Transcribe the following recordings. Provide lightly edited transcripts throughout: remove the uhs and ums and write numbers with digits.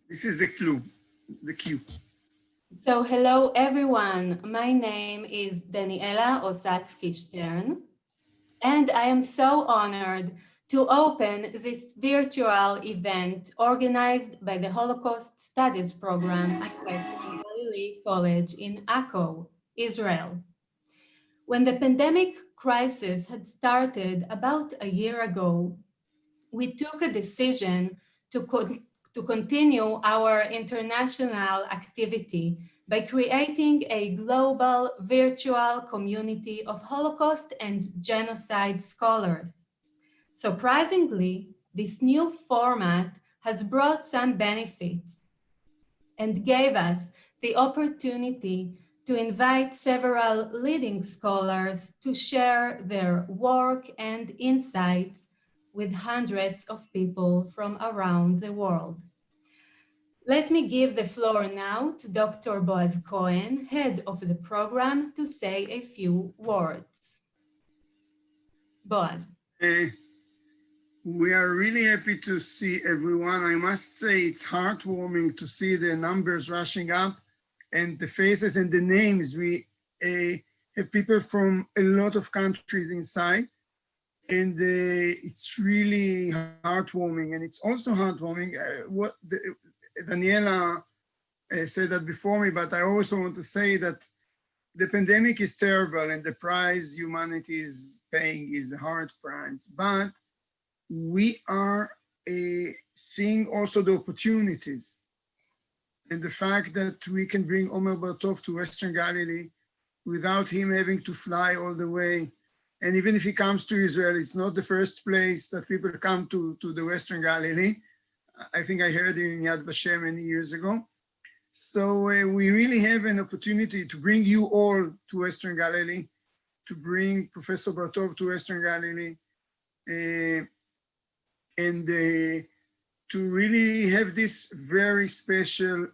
This is the clue, the cue. So hello everyone, my name is Daniela Osatsky-Stern, and I am so honored to open this virtual event organized by the Holocaust Studies program at Galilee College in Akko, Israel. When the pandemic crisis had started about a year ago, we took a decision to continue our international activity by creating a global virtual community of Holocaust and genocide scholars. Surprisingly, this new format has brought some benefits and gave us the opportunity to invite several leading scholars to share their work and insights with hundreds of people from around the world. Let me give the floor now to Dr. Boaz Cohen, head of the program, to say a few words. Boaz. We are really happy to see everyone. I must say it's heartwarming to see the numbers rushing up and the faces and the names. We have people from a lot of countries inside, and it's really heartwarming. And it's also heartwarming what Daniela said that before me, but I also want to say that the pandemic is terrible and the price humanity is paying is a hard price, but we are seeing also the opportunities and the fact that we can bring Omer Bartov to Western Galilee without him having to fly all the way. And even if he comes to Israel, it's not the first place that people come to the Western Galilee. I think I heard it in Yad Vashem many years ago. So we really have an opportunity to bring you all to Western Galilee, to bring Professor Bartov to Western Galilee, and to really have this very special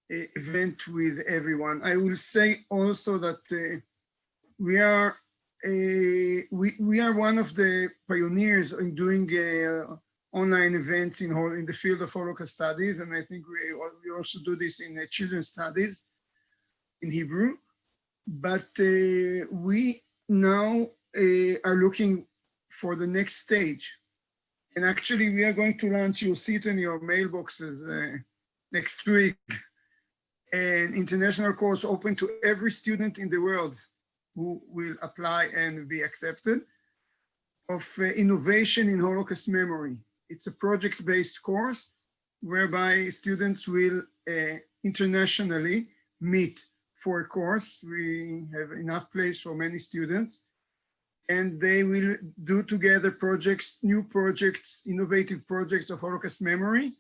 event with everyone. I will say also that we are one of the pioneers in doing online events in the field of Holocaust studies, and I think we also do this in children's studies in Hebrew. But we now are looking for the next stage. And actually, we are going to launch, you'll see it in your mailboxes next week, an international course open to every student in the world who will apply and be accepted, of innovation in Holocaust memory. It's a project-based course whereby students will internationally meet for a course. We have enough place for many students. And they will do together projects, new projects, innovative projects of Holocaust memory.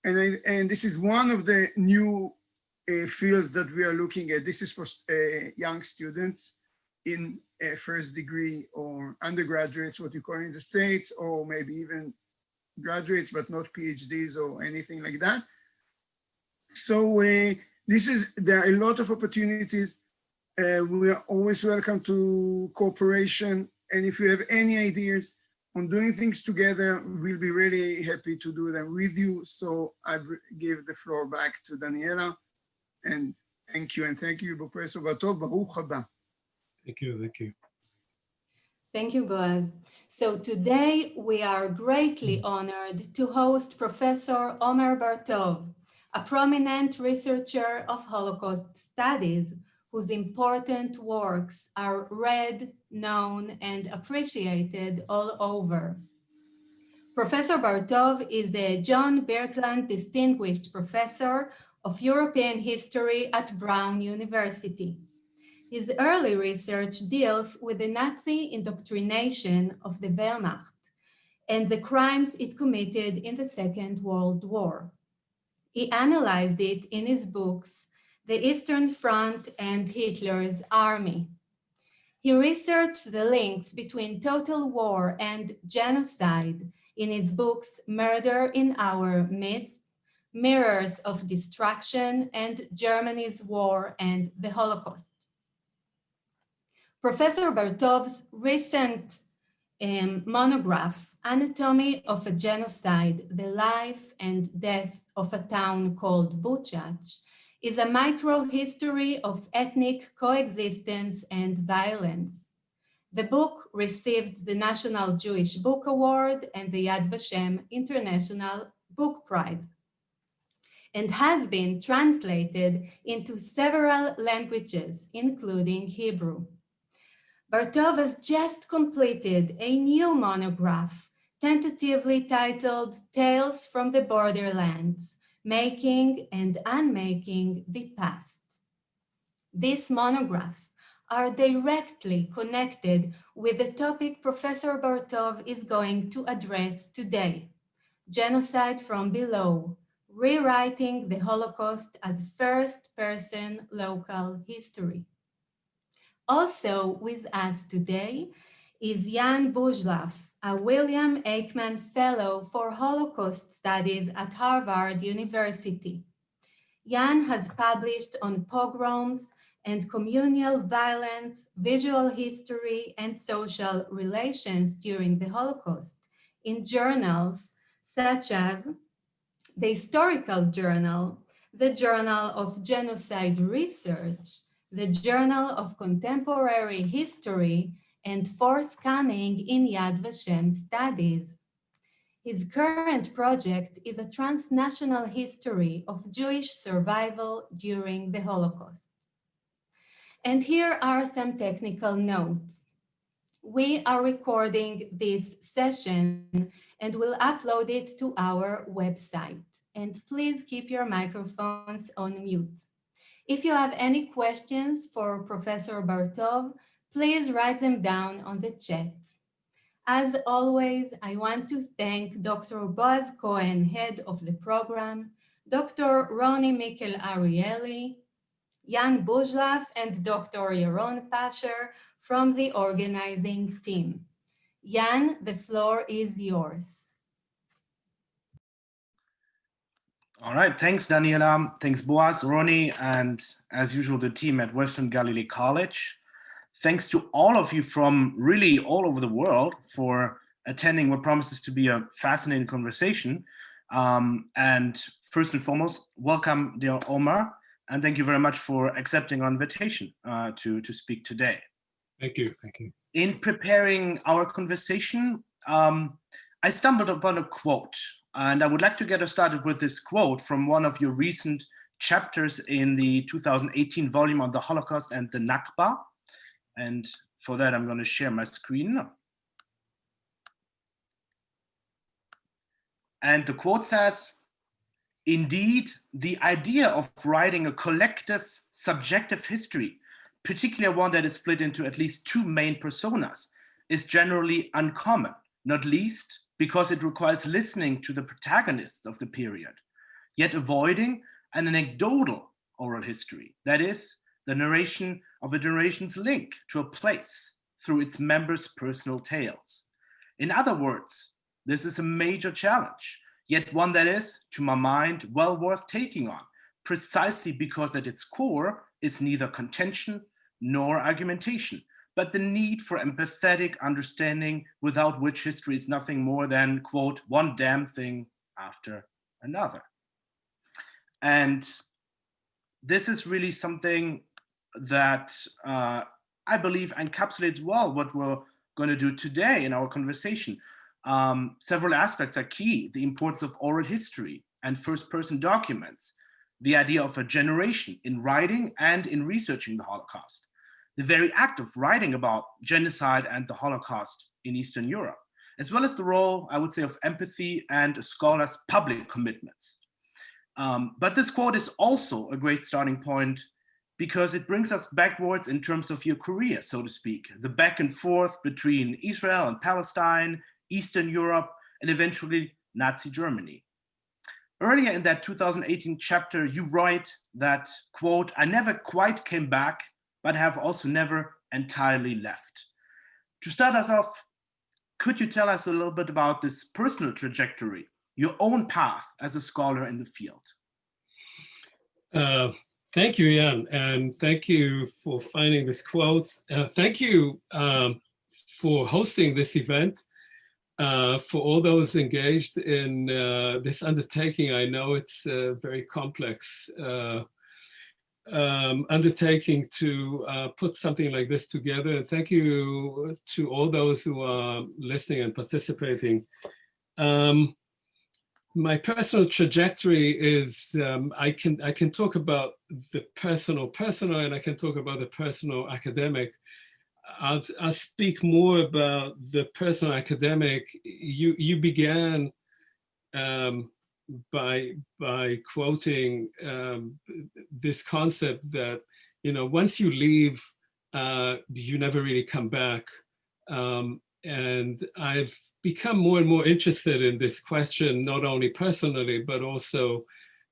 And this is one of the new fields that we are looking at. This is for young students in first degree or undergraduates, what you call in the States, or maybe even graduates, but not PhDs or anything like that. So there are a lot of opportunities. We are always welcome to cooperation. And if you have any ideas on doing things together, we'll be really happy to do them with you. So I give the floor back to Daniela. And thank you. And thank you, Professor Bartov. Baruch haba. Thank you. Thank you. Thank you, Boaz. So today we are greatly honored to host Professor Omer Bartov, a prominent researcher of Holocaust studies whose important works are read, known, and appreciated all over. Professor Bartov is the John Birkeland Distinguished Professor of European History at Brown University. His early research deals with the Nazi indoctrination of the Wehrmacht and the crimes it committed in the Second World War. He analyzed it in his books, The Eastern Front and Hitler's Army. He researched the links between total war and genocide in his books, Murder in Our Midst, Mirrors of Destruction, and Germany's War and the Holocaust. Professor Bartov's recent Monograph, Anatomy of a Genocide, The Life and Death of a Town Called Buchach, is a micro-history of ethnic coexistence and violence. The book received the National Jewish Book Award and the Yad Vashem International Book Prize, and has been translated into several languages, including Hebrew. Bartov has just completed a new monograph, tentatively titled Tales from the Borderlands, Making and Unmaking the Past. These monographs are directly connected with the topic Professor Bartov is going to address today, Genocide from Below, Rewriting the Holocaust as First-Person Local History. Also with us today is Jan Burzlaff, a William Aikman Fellow for Holocaust Studies at Harvard University. Jan has published on pogroms and communal violence, visual history, and social relations during the Holocaust in journals such as the Historical Journal, the Journal of Genocide Research, the Journal of Contemporary History, and forthcoming in Yad Vashem Studies. His current project is a transnational history of Jewish survival during the Holocaust. And here are some technical notes. We are recording this session and will upload it to our website. And please keep your microphones on mute. If you have any questions for Professor Bartov, please write them down on the chat. As always, I want to thank Dr. Boaz Cohen, head of the program, Dr. Ronnie Mikel-Arieli, Jan Burzlaff, and Dr. Yaron Pasher from the organizing team. Jan, the floor is yours. All right, thanks, Daniela. Thanks, Boaz, Ronnie, and as usual, the team at Western Galilee College. Thanks to all of you from really all over the world for attending what promises to be a fascinating conversation. And first and foremost, welcome, dear Omer, and thank you very much for accepting our invitation to speak today. Thank you. Thank you. In preparing our conversation, I stumbled upon a quote, and I would like to get us started with this quote from one of your recent chapters in the 2018 volume on the Holocaust and the Nakba. And for that, I'm going to share my screen. And the quote says, "Indeed, the idea of writing a collective, subjective history, particularly one that is split into at least two main personas, is generally uncommon, not least because it requires listening to the protagonists of the period, yet avoiding an anecdotal oral history, that is, the narration of a generation's link to a place through its members' personal tales. In other words, this is a major challenge, yet one that is, to my mind, well worth taking on, precisely because at its core is neither contention nor argumentation, but the need for empathetic understanding, without which history is nothing more than, quote, one damn thing after another." And this is really something that I believe encapsulates well what we're going to do today in our conversation. Several aspects are key: the importance of oral history and first-person documents, the idea of a generation in writing and in researching the Holocaust, the very act of writing about genocide and the Holocaust in Eastern Europe, as well as the role, I would say, of empathy and a scholar's public commitments. But this quote is also a great starting point because it brings us backwards in terms of your career, so to speak, the back and forth between Israel and Palestine, Eastern Europe, and eventually Nazi Germany. Earlier in that 2018 chapter, you write that, quote, "I never quite came back, but have also never entirely left." To start us off, could you tell us a little bit about this personal trajectory, your own path as a scholar in the field? Thank you, Jan, and thank you for finding this quote. Thank you for hosting this event. For all those engaged in this undertaking. I know it's a very complex undertaking to put something like this together. And thank you to all those who are listening and participating. My personal trajectory is I can talk about the personal, and I can talk about the personal academic. I'll speak more about the personal academic. You began by quoting this concept that, you know, once you leave, you never really come back. And I've become more and more interested in this question, not only personally, but also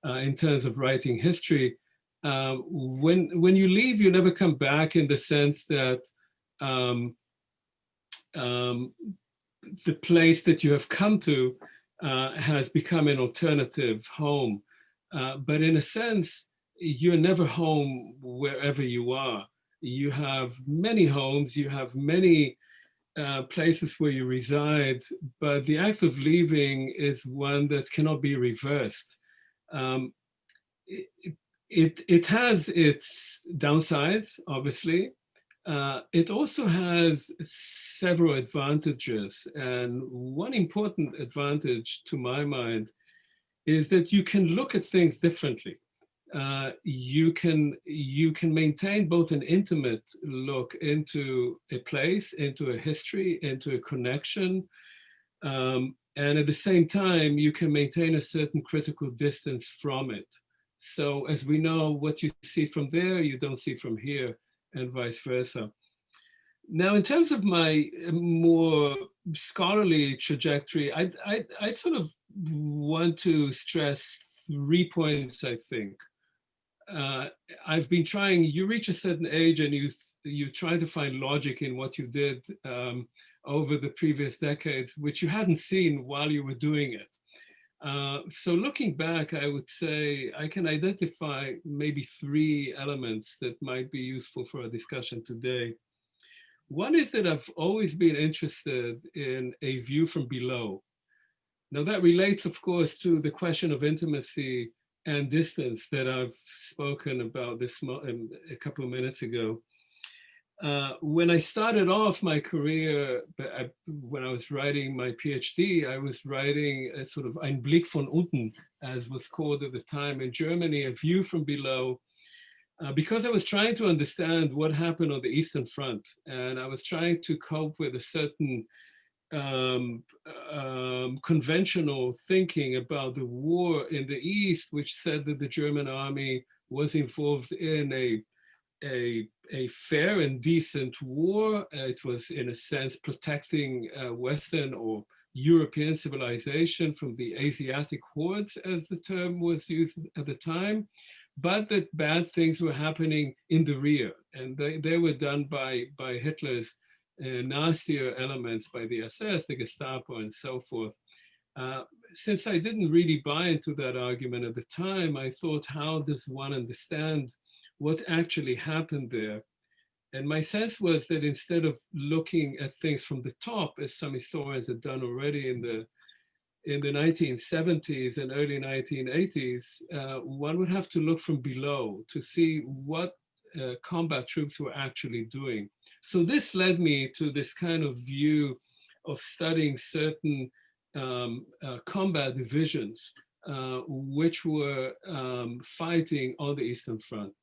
in terms of writing history. When you leave, you never come back, in the sense that the place that you have come to has become an alternative home. But in a sense, you're never home wherever you are. You have many homes, you have many places where you reside, but the act of leaving is one that cannot be reversed. It has its downsides, obviously. It also has several advantages, and one important advantage to my mind is that you can look at things differently. You can maintain both an intimate look into a place, into a history, into a connection, and at the same time, you can maintain a certain critical distance from it. So as we know, what you see from there, you don't see from here, and vice versa. Now, in terms of my more scholarly trajectory, I sort of want to stress 3 points, I think. I've been trying, you reach a certain age and you try to find logic in what you did over the previous decades, which you hadn't seen while you were doing it. So looking back, I would say I can identify maybe 3 elements that might be useful for a discussion today. One is that I've always been interested in a view from below. Now that relates, of course, to the question of intimacy and distance that I've spoken about a couple of minutes ago. When I started off my career, when I was writing my PhD, I was writing a sort of Ein Blick von unten, as was called at the time in Germany, a view from below, because I was trying to understand what happened on the Eastern Front, and I was trying to cope with a certain conventional thinking about the war in the East, which said that the German army was involved in a fair and decent war. It was, in a sense, protecting Western or European civilization from the Asiatic hordes, as the term was used at the time, but that bad things were happening in the rear, and they were done by Hitler's nastier elements, by the SS, the Gestapo, and so forth. Since I didn't really buy into that argument at the time, I thought, how does one understand what actually happened there? And my sense was that instead of looking at things from the top, as some historians had done already in the 1970s and early 1980s, one would have to look from below to see what combat troops were actually doing. So this led me to this kind of view of studying certain combat divisions which were fighting on the Eastern Front.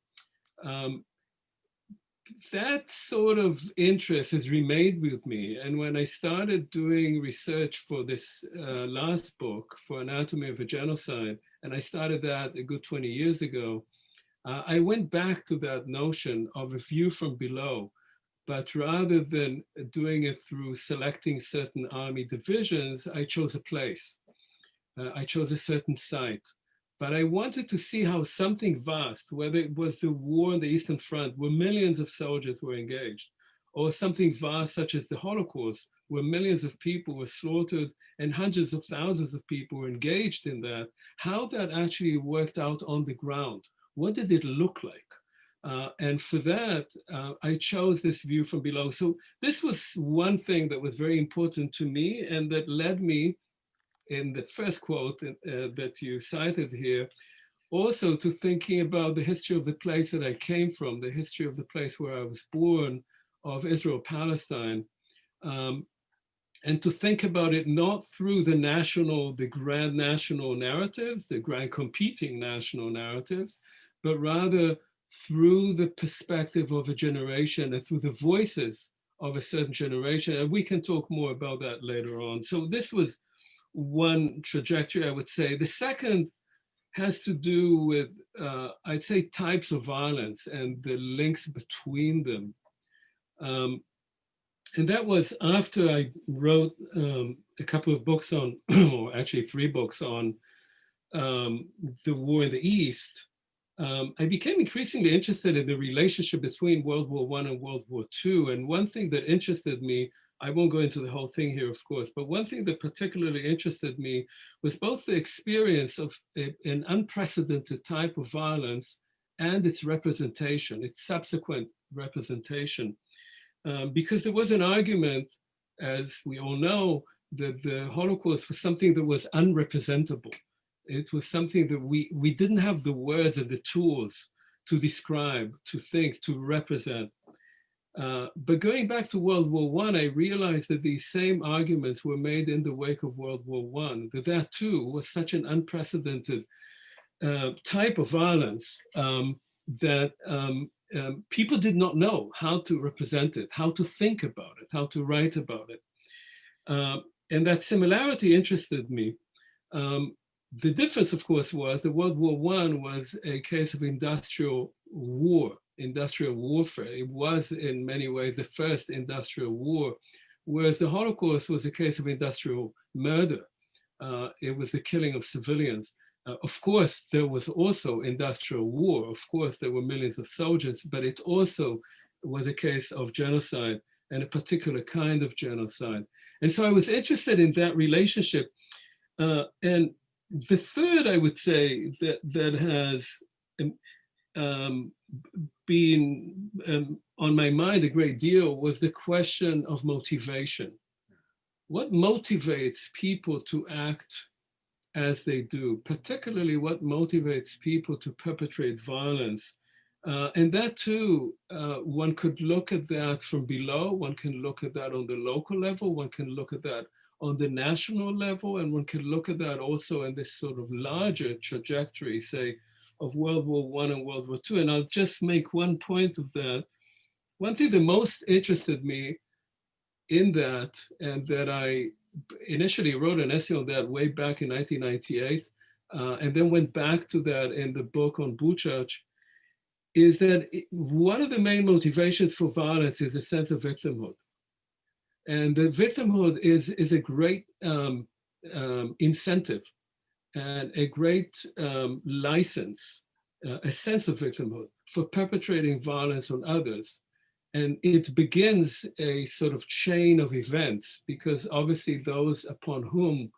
That sort of interest has remained with me. And when I started doing research for this last book, for Anatomy of a Genocide, and I started that a good 20 years ago, I went back to that notion of a view from below, but rather than doing it through selecting certain army divisions, I chose a place. I chose a certain site. But I wanted to see how something vast, whether it was the war on the Eastern Front, where millions of soldiers were engaged, or something vast such as the Holocaust, where millions of people were slaughtered and hundreds of thousands of people were engaged in that, how that actually worked out on the ground. What did it look like? And for that, I chose this view from below. So this was one thing that was very important to me and that led me, in the first quote that you cited here, also to thinking about the history of the place that I came from, the history of the place where I was born, of Israel-Palestine, and to think about it not through the grand national narratives, the grand competing national narratives, but rather through the perspective of a generation and through the voices of a certain generation. And we can talk more about that later on. So this was one trajectory, I would say. The second has to do with, I'd say, types of violence and the links between them. And that was after I wrote a couple of books on, or actually 3 books on the war in the East. I became increasingly interested in the relationship between World War I and World War II. And one thing that interested me, I won't go into the whole thing here, of course, but one thing that particularly interested me was both the experience of an unprecedented type of violence and its representation, its subsequent representation. Because there was an argument, as we all know, that the Holocaust was something that was unrepresentable. It was something that we didn't have the words and the tools to describe, to think, to represent. But going back to World War I, I realized that these same arguments were made in the wake of World War I, that too was such an unprecedented type of violence that people did not know how to represent it, how to think about it, how to write about it. And that similarity interested me. The difference, of course, was that World War I was a case of industrial warfare. It was in many ways the first industrial war, whereas the Holocaust was a case of industrial murder. It was the killing of civilians. Of course, there was also industrial war. Of course, there were millions of soldiers, but it also was a case of genocide, and a particular kind of genocide. And so I was interested in that relationship. And the third, I would say, that has been on my mind a great deal was the question of motivation. What motivates people to act as they do, particularly what motivates people to perpetrate violence? And that too, one could look at that from below, one can look at that on the local level, one can look at that on the national level, and one can look at that also in this sort of larger trajectory, say, of World War I and World War II. And I'll just make one point of that. One thing that most interested me in that, and that I initially wrote an essay on that way back in 1998, and then went back to that in the book on Buchach, is that one of the main motivations for violence is a sense of victimhood. And the victimhood is a great incentive and a great license, a sense of victimhood for perpetrating violence on others. And it begins a sort of chain of events, because obviously those upon whom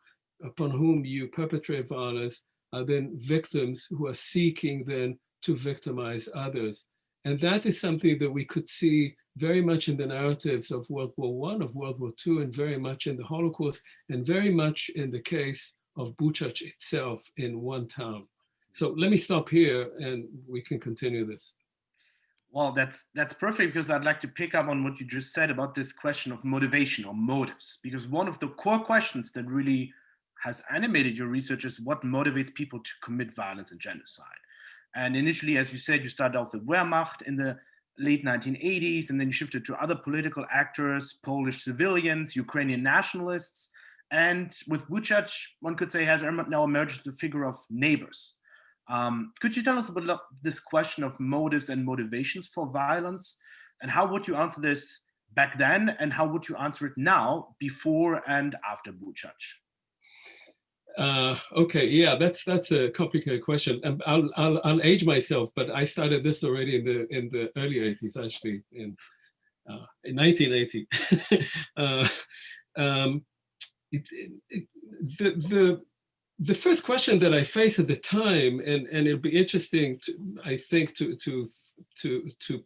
you perpetrate violence are then victims who are seeking then to victimize others. And that is something that we could see very much in the narratives of World War I, of World War II, and very much in the Holocaust, and very much in the case of Buchach itself in one town. So let me stop here and we can continue this. Well, that's perfect, because I'd like to pick up on what you just said about this question of motivation or motives, because one of the core questions that really has animated your research is what motivates people to commit violence and genocide. And initially, as you said, you started off with Wehrmacht in the late 1980s, and then you shifted to other political actors, Polish civilians, Ukrainian nationalists, and with Buchach, one could say, has now emerged the figure of neighbors. Could you tell us about this question of motives and motivations for violence, and how would you answer this back then, and how would you answer it now, before and after Buchach? Okay, yeah, that's a complicated question. I'll age myself, but I started this already in the early 80s, actually, in 1980. the first question that I faced at the time, and it'll be interesting, I think, to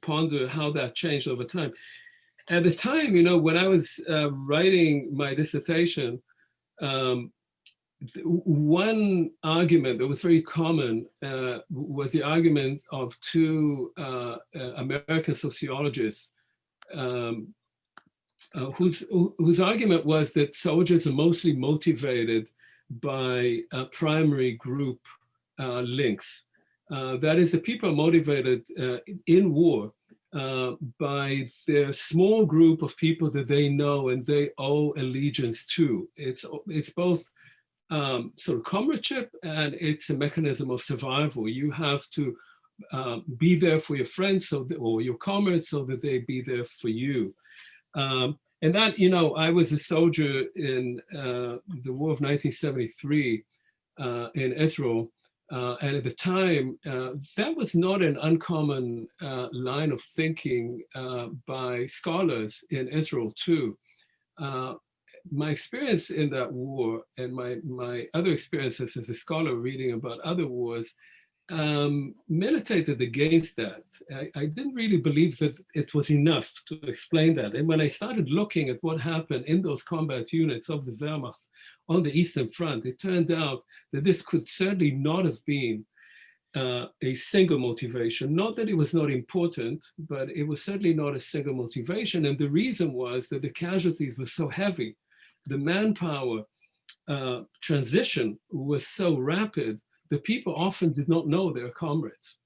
ponder how that changed over time. At the time, when I was writing my dissertation, one argument that was very common was the argument of two American sociologists whose argument was that soldiers are mostly motivated by primary group links. That is, the people are motivated in war by their small group of people that they know and they owe allegiance to. It's both sort of comradeship, and it's a mechanism of survival. You have to be there for your friends or your comrades so that they be there for you. And that, I was a soldier in the War of 1973 in Israel. And at the time, that was not an uncommon line of thinking by scholars in Israel too. My experience in that war and my other experiences as a scholar reading about other wars militated against that. I didn't really believe that it was enough to explain that. And when I started looking at what happened in those combat units of the Wehrmacht on the Eastern Front, it turned out that this could certainly not have been a single motivation. Not that it was not important, but it was certainly not a single motivation. And the reason was that the casualties were so heavy. The manpower transition was so rapid that people often did not know their comrades.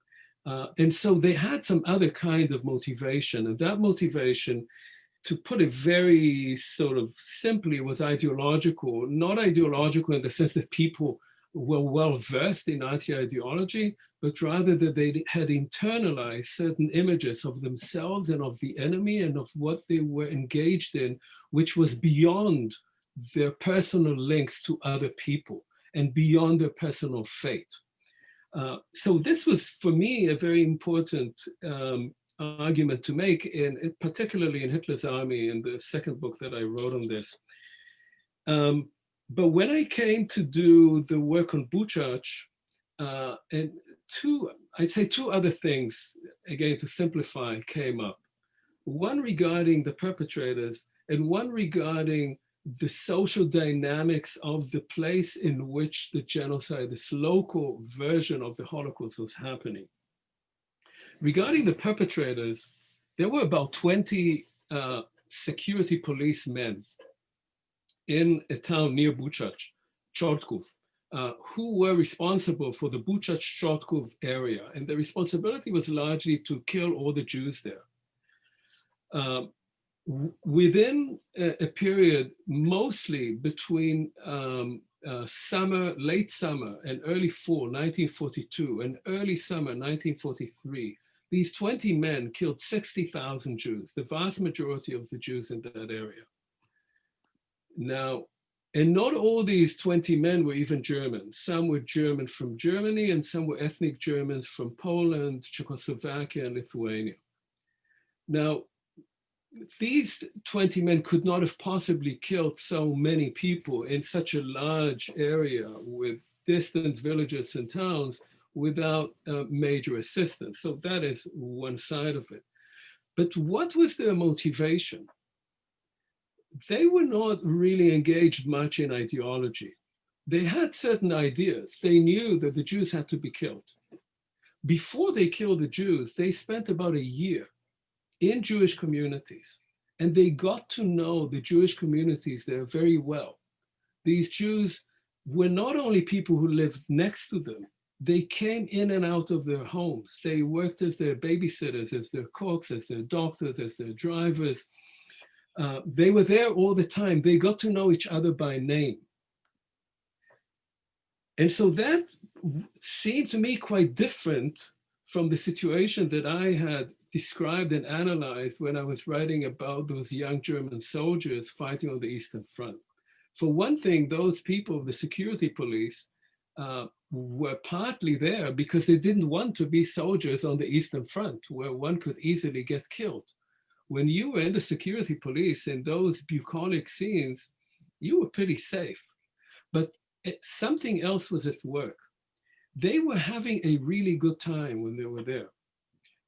And so they had some other kind of motivation. And that motivation, to put it very sort of simply, was ideological. Not ideological in the sense that people were well versed in Nazi ideology, but rather that they had internalized certain images of themselves and of the enemy and of what they were engaged in, which was beyond their personal links to other people and beyond their personal fate. So this was, for me, a very important argument to make, particularly in Hitler's Army, in the second book that I wrote on this. But when I came to do the work on Buchach, and I'd say two other things, again, to simplify, came up. One regarding the perpetrators and one regarding the social dynamics of the place in which the genocide, this local version of the Holocaust, was happening. Regarding the perpetrators, there were about 20 security policemen in a town near Buchach, Chortkov, who were responsible for the Buchach-Chortkov area. And the responsibility was largely to kill all the Jews there. Within a period mostly between late summer and early fall 1942 and early summer 1943, these 20 men killed 60,000 Jews, the vast majority of the Jews in that area. Now, and not all these 20 men were even German. Some were German from Germany and some were ethnic Germans from Poland, Czechoslovakia, and Lithuania. Now, these 20 men could not have possibly killed so many people in such a large area with distant villages and towns without major assistance. So that is one side of it. But what was their motivation? They were not really engaged much in ideology. They had certain ideas. They knew that the Jews had to be killed. Before they killed the Jews, they spent about a year in Jewish communities, and they got to know the Jewish communities there very well. These Jews were not only people who lived next to them, they came in and out of their homes. They worked as their babysitters, as their cooks, as their doctors, as their drivers. They were there all the time. They got to know each other by name. And so that seemed to me quite different from the situation that I had described and analyzed when I was writing about those young German soldiers fighting on the Eastern Front. For one thing, those people, the security police, were partly there because they didn't want to be soldiers on the Eastern Front where one could easily get killed. When you were in the security police in those bucolic scenes, you were pretty safe. But something else was at work. They were having a really good time when they were there.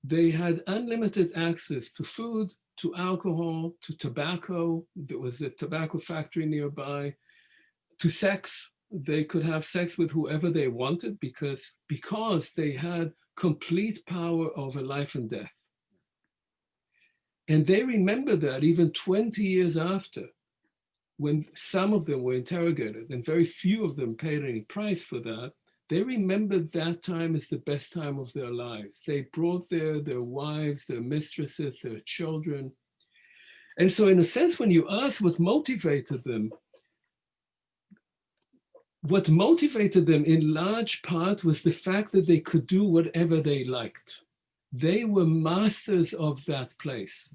They had unlimited access to food, to alcohol, to tobacco. There was a tobacco factory nearby, to sex. They could have sex with whoever they wanted because they had complete power over life and death. And they remember that even 20 years after, when some of them were interrogated and very few of them paid any price for that, they remembered that time as the best time of their lives. They brought there their wives, their mistresses, their children. And so in a sense, when you ask what motivated them in large part was the fact that they could do whatever they liked. They were masters of that place.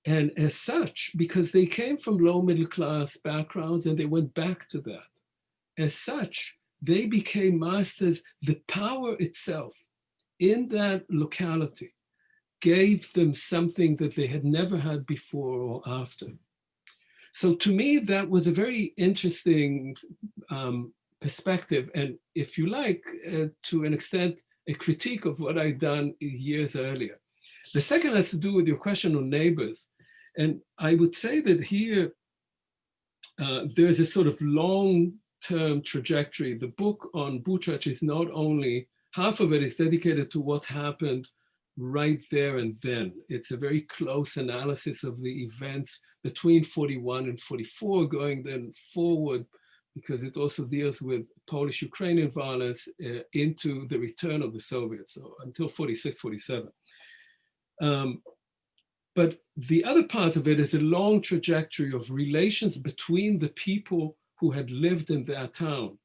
And as such, because they came from low middle class backgrounds and they went back to that, as such, they became masters. The power itself in that locality gave them something that they had never had before or after. So to me, that was a very interesting perspective. And if you like, to an extent, a critique of what I'd done years earlier. The second has to do with your question on neighbors. And I would say that here, there's a sort of long-term trajectory. The book on Buchach is not only, half of it is dedicated to what happened right there and then. It's a very close analysis of the events between 41 and 44, going then forward, because it also deals with Polish-Ukrainian violence into the return of the Soviets, so until 46, 47. But the other part of it is a long trajectory of relations between the people who had lived in that town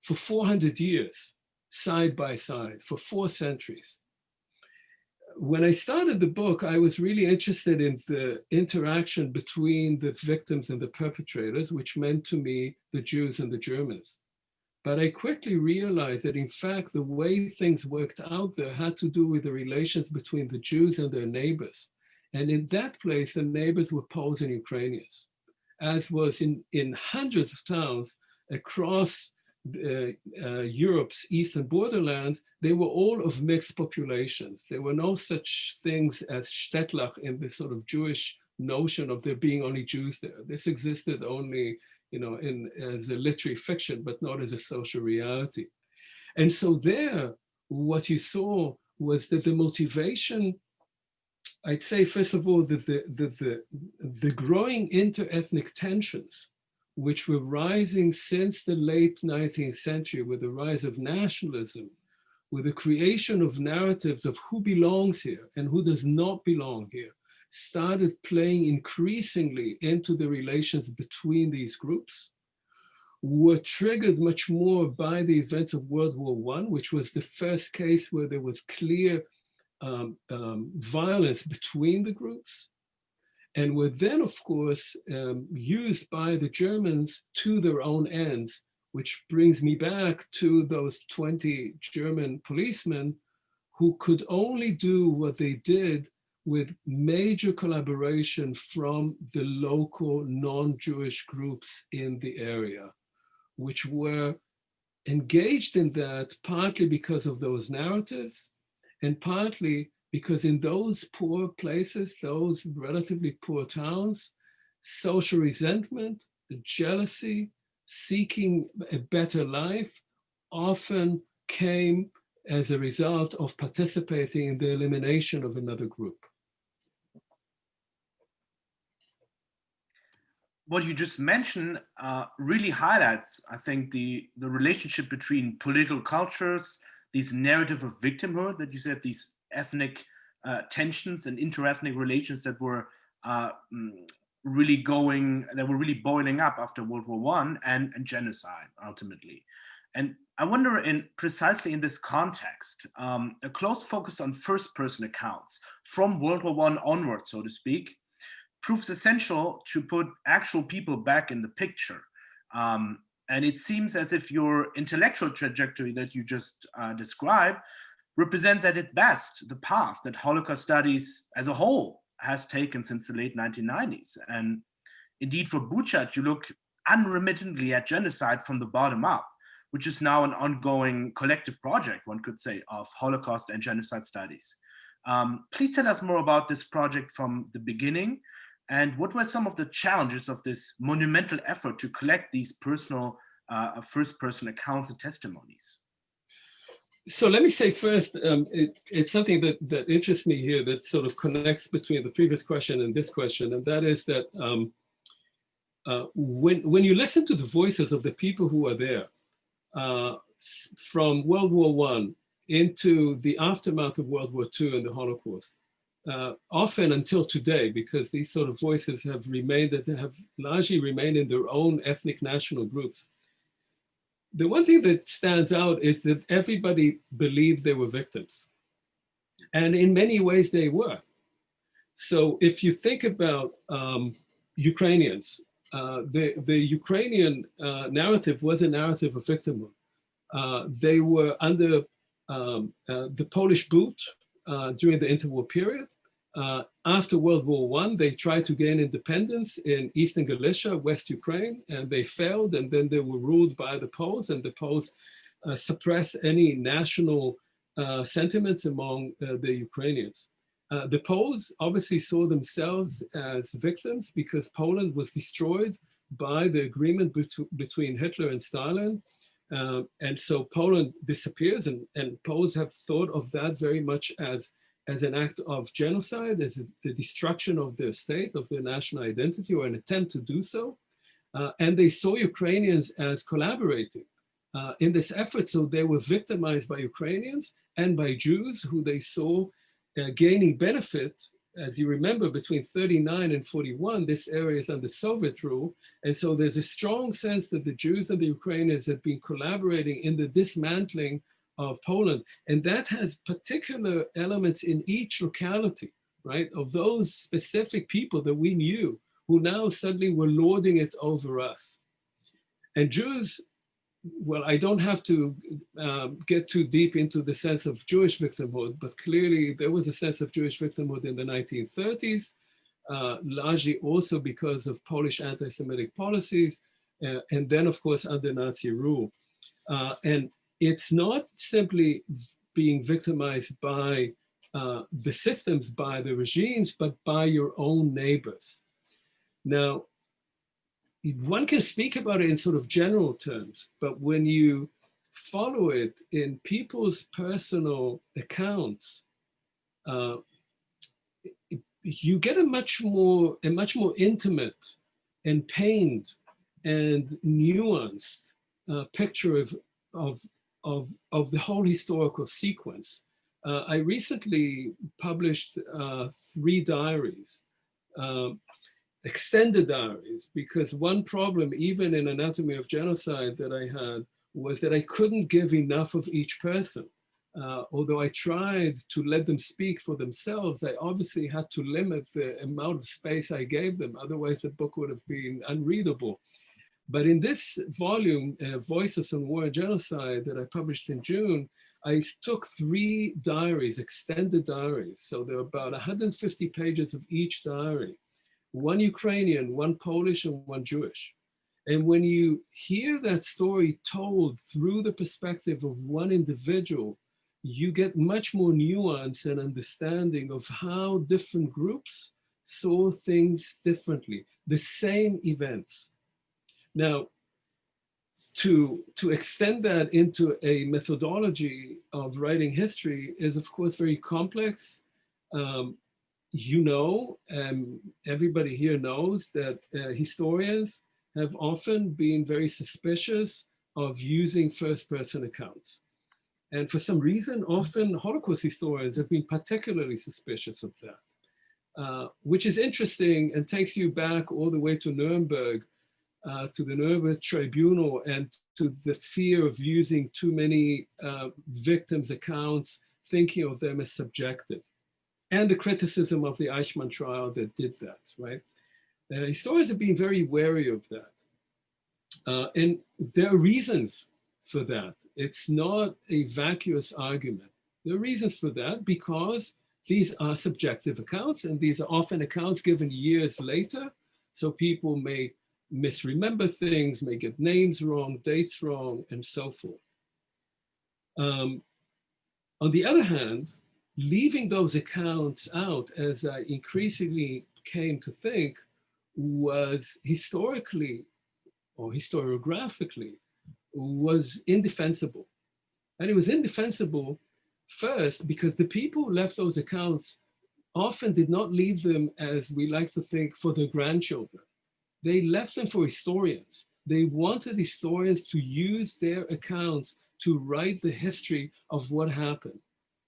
for 400 years, side by side, for 4 centuries. When I started the book, I was really interested in the interaction between the victims and the perpetrators, which meant to me the Jews and the Germans. But I quickly realized that in fact, the way things worked out there had to do with the relations between the Jews and their neighbors. And in that place, the neighbors were Poles and Ukrainians, as was in hundreds of towns across Europe's eastern borderlands. They were all of mixed populations. There were no such things as Städtlach in the sort of Jewish notion of there being only Jews there. This existed only, as a literary fiction, but not as a social reality. And so there, what you saw was that the motivation, I'd say, first of all, that the growing inter-ethnic tensions, which were rising since the late 19th century with the rise of nationalism, with the creation of narratives of who belongs here and who does not belong here, started playing increasingly into the relations between these groups, were triggered much more by the events of World War I, which was the first case where there was clear violence between the groups, and were then, of course, used by the Germans to their own ends, which brings me back to those 20 German policemen who could only do what they did with major collaboration from the local non-Jewish groups in the area, which were engaged in that partly because of those narratives, and partly because in those poor places, those relatively poor towns, social resentment, jealousy, seeking a better life often came as a result of participating in the elimination of another group. What you just mentioned really highlights, I think, the relationship between political cultures, this narrative of victimhood that you said, these ethnic tensions and inter-ethnic relations that were really boiling up after World War I and genocide ultimately. And I wonder, precisely in this context, a close focus on first-person accounts from World War I onward, so to speak, proves essential to put actual people back in the picture. And it seems as if your intellectual trajectory that you just described represents at its best the path that Holocaust studies as a whole has taken since the late 1990s. And indeed for Buchach, you look unremittently at genocide from the bottom up, which is now an ongoing collective project, one could say, of Holocaust and genocide studies. Please tell us more about this project from the beginning, and what were some of the challenges of this monumental effort to collect these personal first-person accounts and testimonies? So let me say first, it's something that interests me here that sort of connects between the previous question and this question, and that is that when you listen to the voices of the people who are there, from World War I into the aftermath of World War II and the Holocaust, often until today, because these sort of voices have remained, that have largely remained in their own ethnic national groups. The one thing that stands out is that everybody believed they were victims. And in many ways they were. So if you think about Ukrainians, the Ukrainian narrative was a narrative of victimhood. They were under the Polish boot during the interwar period. After World War I, they tried to gain independence in Eastern Galicia, West Ukraine, and they failed, and then they were ruled by the Poles, and the Poles suppressed any national sentiments among the Ukrainians. The Poles obviously saw themselves as victims because Poland was destroyed by the agreement between Hitler and Stalin. And so Poland disappears, and Poles have thought of that very much as an act of genocide, as the destruction of their state, of their national identity, or an attempt to do so. And they saw Ukrainians as collaborating in this effort. So they were victimized by Ukrainians and by Jews who they saw gaining benefit. As you remember, between 39 and 41, this area is under Soviet rule. And so there's a strong sense that the Jews and the Ukrainians have been collaborating in the dismantling of Poland. And that has particular elements in each locality, right? Of those specific people that we knew who now suddenly were lording it over us. And Jews, well, I don't have to get too deep into the sense of Jewish victimhood, but clearly there was a sense of Jewish victimhood in the 1930s, largely also because of Polish anti-Semitic policies, and then of course under Nazi rule. And it's not simply being victimized by the systems, by the regimes, but by your own neighbors. Now, one can speak about it in sort of general terms, but when you follow it in people's personal accounts, you get a much more intimate and pained and nuanced picture of the whole historical sequence. I recently published 3 diaries, extended diaries, because one problem, even in Anatomy of Genocide, that I had was that I couldn't give enough of each person. Although I tried to let them speak for themselves, I obviously had to limit the amount of space I gave them. Otherwise, the book would have been unreadable. But in this volume, Voices on War and Genocide, that I published in June, I took 3 diaries, extended diaries. So there are about 150 pages of each diary. 1 Ukrainian, 1 Polish, and 1 Jewish. And when you hear that story told through the perspective of one individual, you get much more nuance and understanding of how different groups saw things differently, the same events. Now, to extend that into a methodology of writing history is, of course, very complex. You know, everybody here knows that historians have often been very suspicious of using first-person accounts. And for some reason, often Holocaust historians have been particularly suspicious of that, which is interesting and takes you back all the way to Nuremberg, to the Nuremberg Tribunal, and to the fear of using too many victims' accounts, thinking of them as subjective, and the criticism of the Eichmann trial that did that, right? Historians have been very wary of that. And there are reasons for that. It's not a vacuous argument. There are reasons for that because these are subjective accounts, and these are often accounts given years later. So people may misremember things, may get names wrong, dates wrong, and so forth. On the other hand, leaving those accounts out, as I increasingly came to think, was historically or historiographically was indefensible. And it was indefensible first because the people who left those accounts often did not leave them, as we like to think, for their grandchildren. They left them for historians. They wanted historians to use their accounts to write the history of what happened.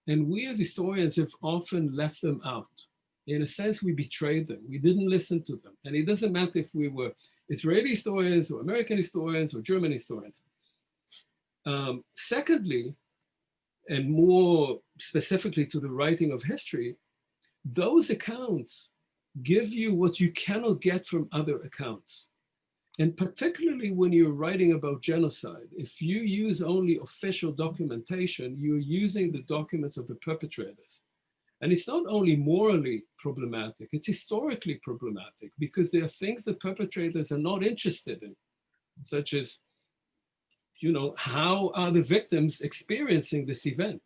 And we as historians have often left them out. In a sense, we betrayed them. We didn't listen to them. And it doesn't matter if we were Israeli historians or American historians or German historians. Secondly, and more specifically to the writing of history, those accounts give you what you cannot get from other accounts. And particularly when you're writing about genocide, if you use only official documentation, you're using the documents of the perpetrators. And it's not only morally problematic, it's historically problematic because there are things that perpetrators are not interested in, such as, how are the victims experiencing this event?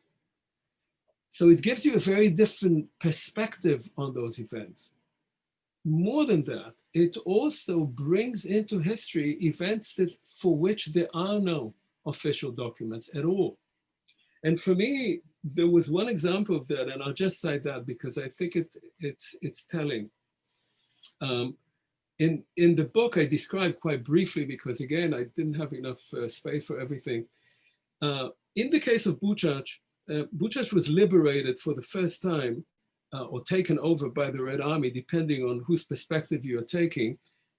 So it gives you a very different perspective on those events. More than that, it also brings into history events for which there are no official documents at all. And for me, there was one example of that, and I'll just cite that because I think it's telling. In the book, I described quite briefly, because again, I didn't have enough space for everything. In the case of Buchach, Buchach was liberated for the first time or taken over by the Red Army, depending on whose perspective you are taking,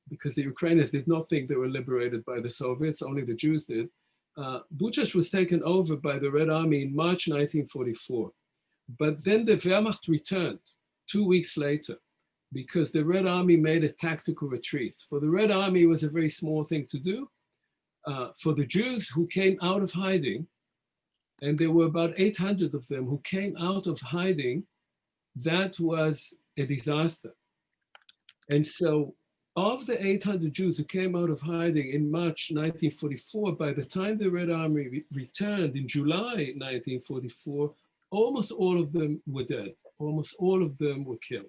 because the Ukrainians did not think they were liberated by the Soviets, only the Jews did. Buchach was taken over by the Red Army in March 1944. But then the Wehrmacht returned 2 weeks later because the Red Army made a tactical retreat. For the Red Army, it was a very small thing to do. For the Jews who came out of hiding, and there were about 800 of them who came out of hiding, that was a disaster. And so of the 800 Jews who came out of hiding in March 1944, by the time the Red Army returned in July 1944, almost all of them were dead. Almost all of them were killed.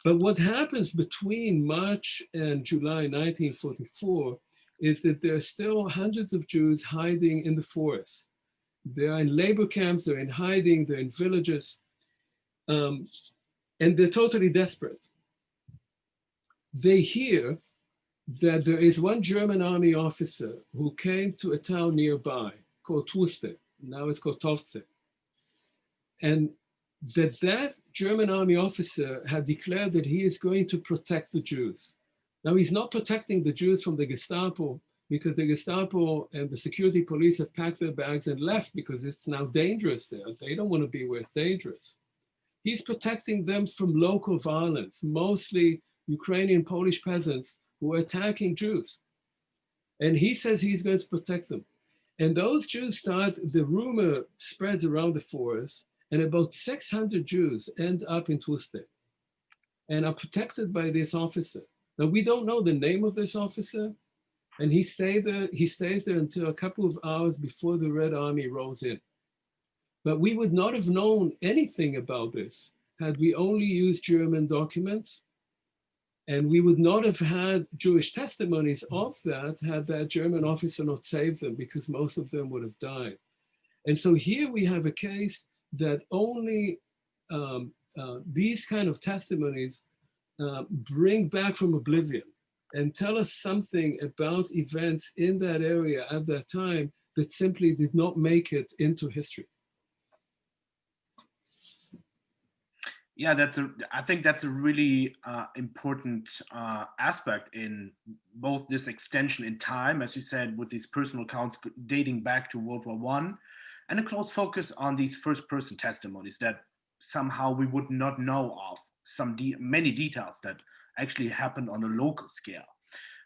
But what happens between March and July 1944 is that there are still hundreds of Jews hiding in the forest. They're in labor camps, they're in hiding, they're in villages, and they're totally desperate. They hear that there is one German army officer who came to a town nearby called Tłuste, now it's called Tovce, and that German army officer had declared that he is going to protect the Jews. Now he's not protecting the Jews from the Gestapo, because the Gestapo and the security police have packed their bags and left because it's now dangerous there. They don't want to be where it's dangerous. He's protecting them from local violence, mostly Ukrainian Polish peasants who are attacking Jews. And he says he's going to protect them. And those Jews the rumor spreads around the forest, and about 600 Jews end up in Tłuste and are protected by this officer. Now, we don't know the name of this officer, and he stays there until a couple of hours before the Red Army rolls in. But we would not have known anything about this had we only used German documents, and we would not have had Jewish testimonies of that had that German officer not saved them, because most of them would have died. And so here we have a case that only these kind of testimonies bring back from oblivion and tell us something about events in that area at that time that simply did not make it into history. Yeah, I think that's a really important aspect in both this extension in time, as you said, with these personal accounts dating back to World War I, and a close focus on these first-person testimonies that somehow we would not know of, many details that actually happened on a local scale.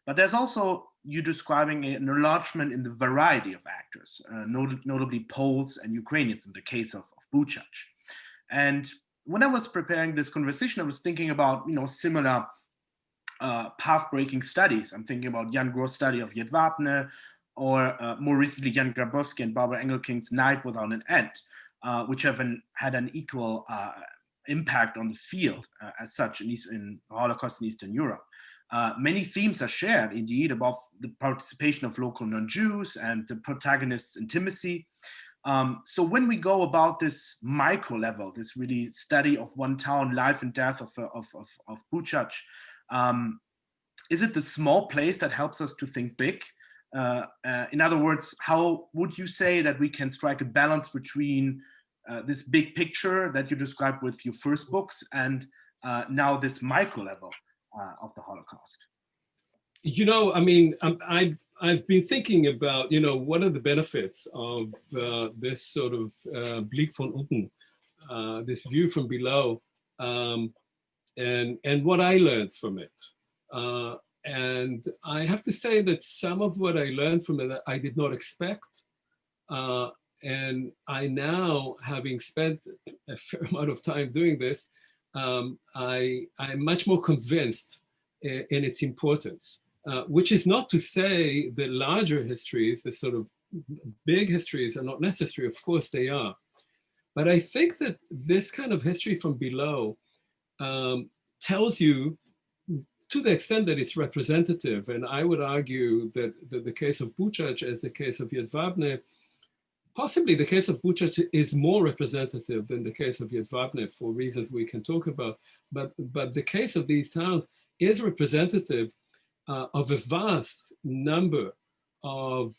But there's also you describing an enlargement in the variety of actors, notably Poles and Ukrainians in the case of Buchach. And when I was preparing this conversation, I was thinking about similar path-breaking studies. I'm thinking about Jan Gross's study of Jedwabne, or more recently Jan Grabowski and Barbara Engelking's Night Without an End, which have had an equal impact on the field as such in Holocaust in Eastern Europe. Many themes are shared, indeed, about the participation of local non-Jews and the protagonist's intimacy. So when we go about this micro level, this really study of one town, life and death of Buchach, is it the small place that helps us to think big? In other words, how would you say that we can strike a balance between this big picture that you described with your first books and now this micro level of the Holocaust? You know, I mean, I've been thinking about, you know, what are the benefits of this sort of Blick von unten, this view from below, and what I learned from it. And I have to say that some of what I learned from it I did not expect. And I now, having spent a fair amount of time doing this, I'm much more convinced in its importance, which is not to say that larger histories, the sort of big histories, are not necessary. Of course they are. But I think that this kind of history from below tells you, to the extent that it's representative, and I would argue that the case of Buchach as the case of Jedwabne, possibly the case of Buchach is more representative than the case of Jedwabne for reasons we can talk about, but the case of these towns is representative of a vast number of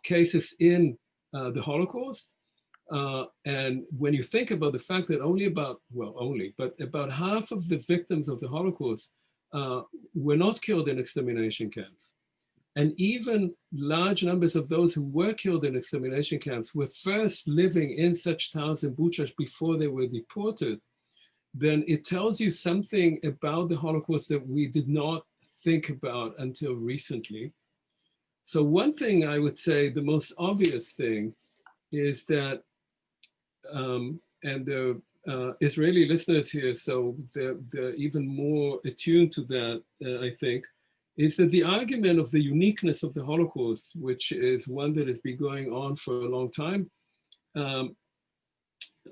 cases in the Holocaust. And when you think about the fact that about half of the victims of the Holocaust were not killed in extermination camps. And even large numbers of those who were killed in extermination camps were first living in such towns in Buchach before they were deported, then it tells you something about the Holocaust that we did not think about until recently. So one thing I would say, the most obvious thing, is that, and the Israeli listeners here, so they're even more attuned to that, I think, is that the argument of the uniqueness of the Holocaust, which is one that has been going on for a long time,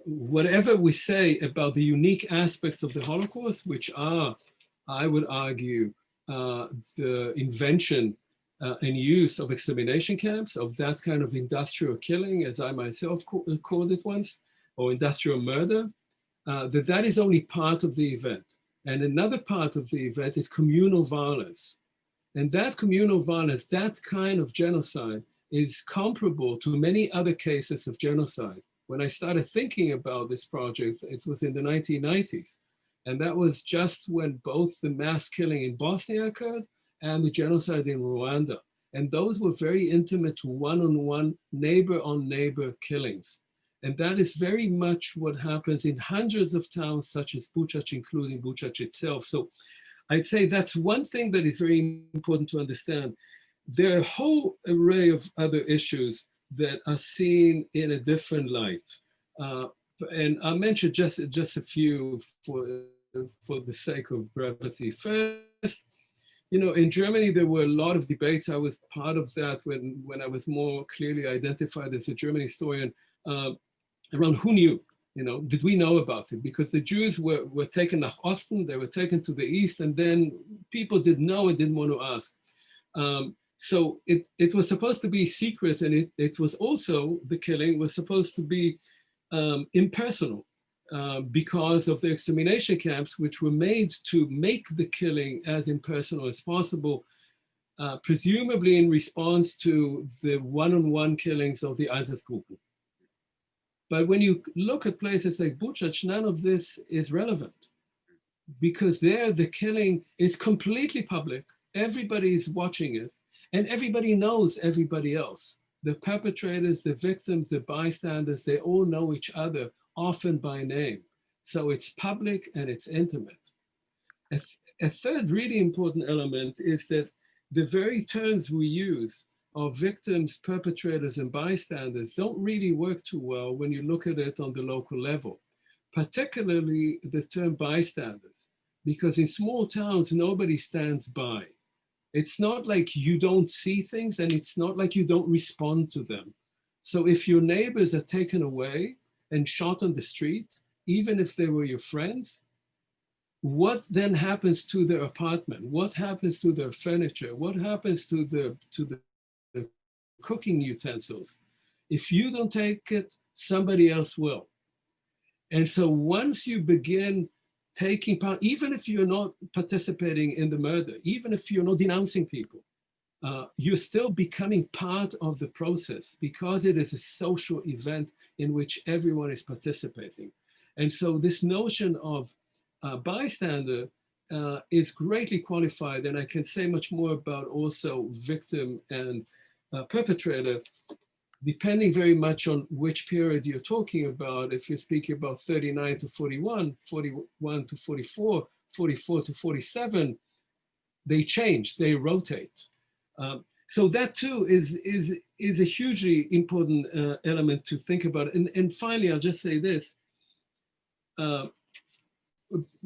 whatever we say about the unique aspects of the Holocaust, which are, I would argue, the invention and use of extermination camps, of that kind of industrial killing, as I myself called it once, or industrial murder, that is only part of the event. And another part of the event is communal violence. And that communal violence, that kind of genocide, is comparable to many other cases of genocide. When I started thinking about this project, it was in the 1990s. And that was just when both the mass killing in Bosnia occurred and the genocide in Rwanda. And those were very intimate one-on-one, neighbor-on-neighbor killings. And that is very much what happens in hundreds of towns such as Buchach, including Buchach itself. So I'd say that's one thing that is very important to understand. There are a whole array of other issues that are seen in a different light. And I'll mention just a few for the sake of brevity. First, you know, in Germany, there were a lot of debates. I was part of that when I was more clearly identified as a German historian, around who knew, you know, did we know about it? Because the Jews were taken nach Osten, they were taken to the East, and then people didn't know and didn't want to ask. So it was supposed to be secret, and it was also, the killing was supposed to be impersonal because of the extermination camps, which were made to make the killing as impersonal as possible, presumably in response to the one-on-one killings of the Einsatzgruppen. But when you look at places like Buchach, none of this is relevant, because there the killing is completely public. Everybody is watching it, and everybody knows everybody else. The perpetrators, the victims, the bystanders, they all know each other, often by name. So it's public and it's intimate. A third really important element is that the very terms we use of victims, perpetrators, and bystanders don't really work too well when you look at it on the local level, particularly the term bystanders. because in small towns, nobody stands by. It's not like you don't see things, and it's not like you don't respond to them. So if your neighbors are taken away and shot on the street, even if they were your friends, what then happens to their apartment? What happens to their furniture? What happens to the cooking utensils? If you don't take it, somebody else will. And so once you begin taking part, even if you're not participating in the murder, even if you're not denouncing people, you're still becoming part of the process, because it is a social event in which everyone is participating. And so this notion of bystander is greatly qualified, and I can say much more about also victim and perpetrator, depending very much on which period you're talking about. If you're speaking about 39 to 41, 41 to 44, 44 to 47, they change, they rotate. So that too is a hugely important element to think about. And finally, I'll just say this.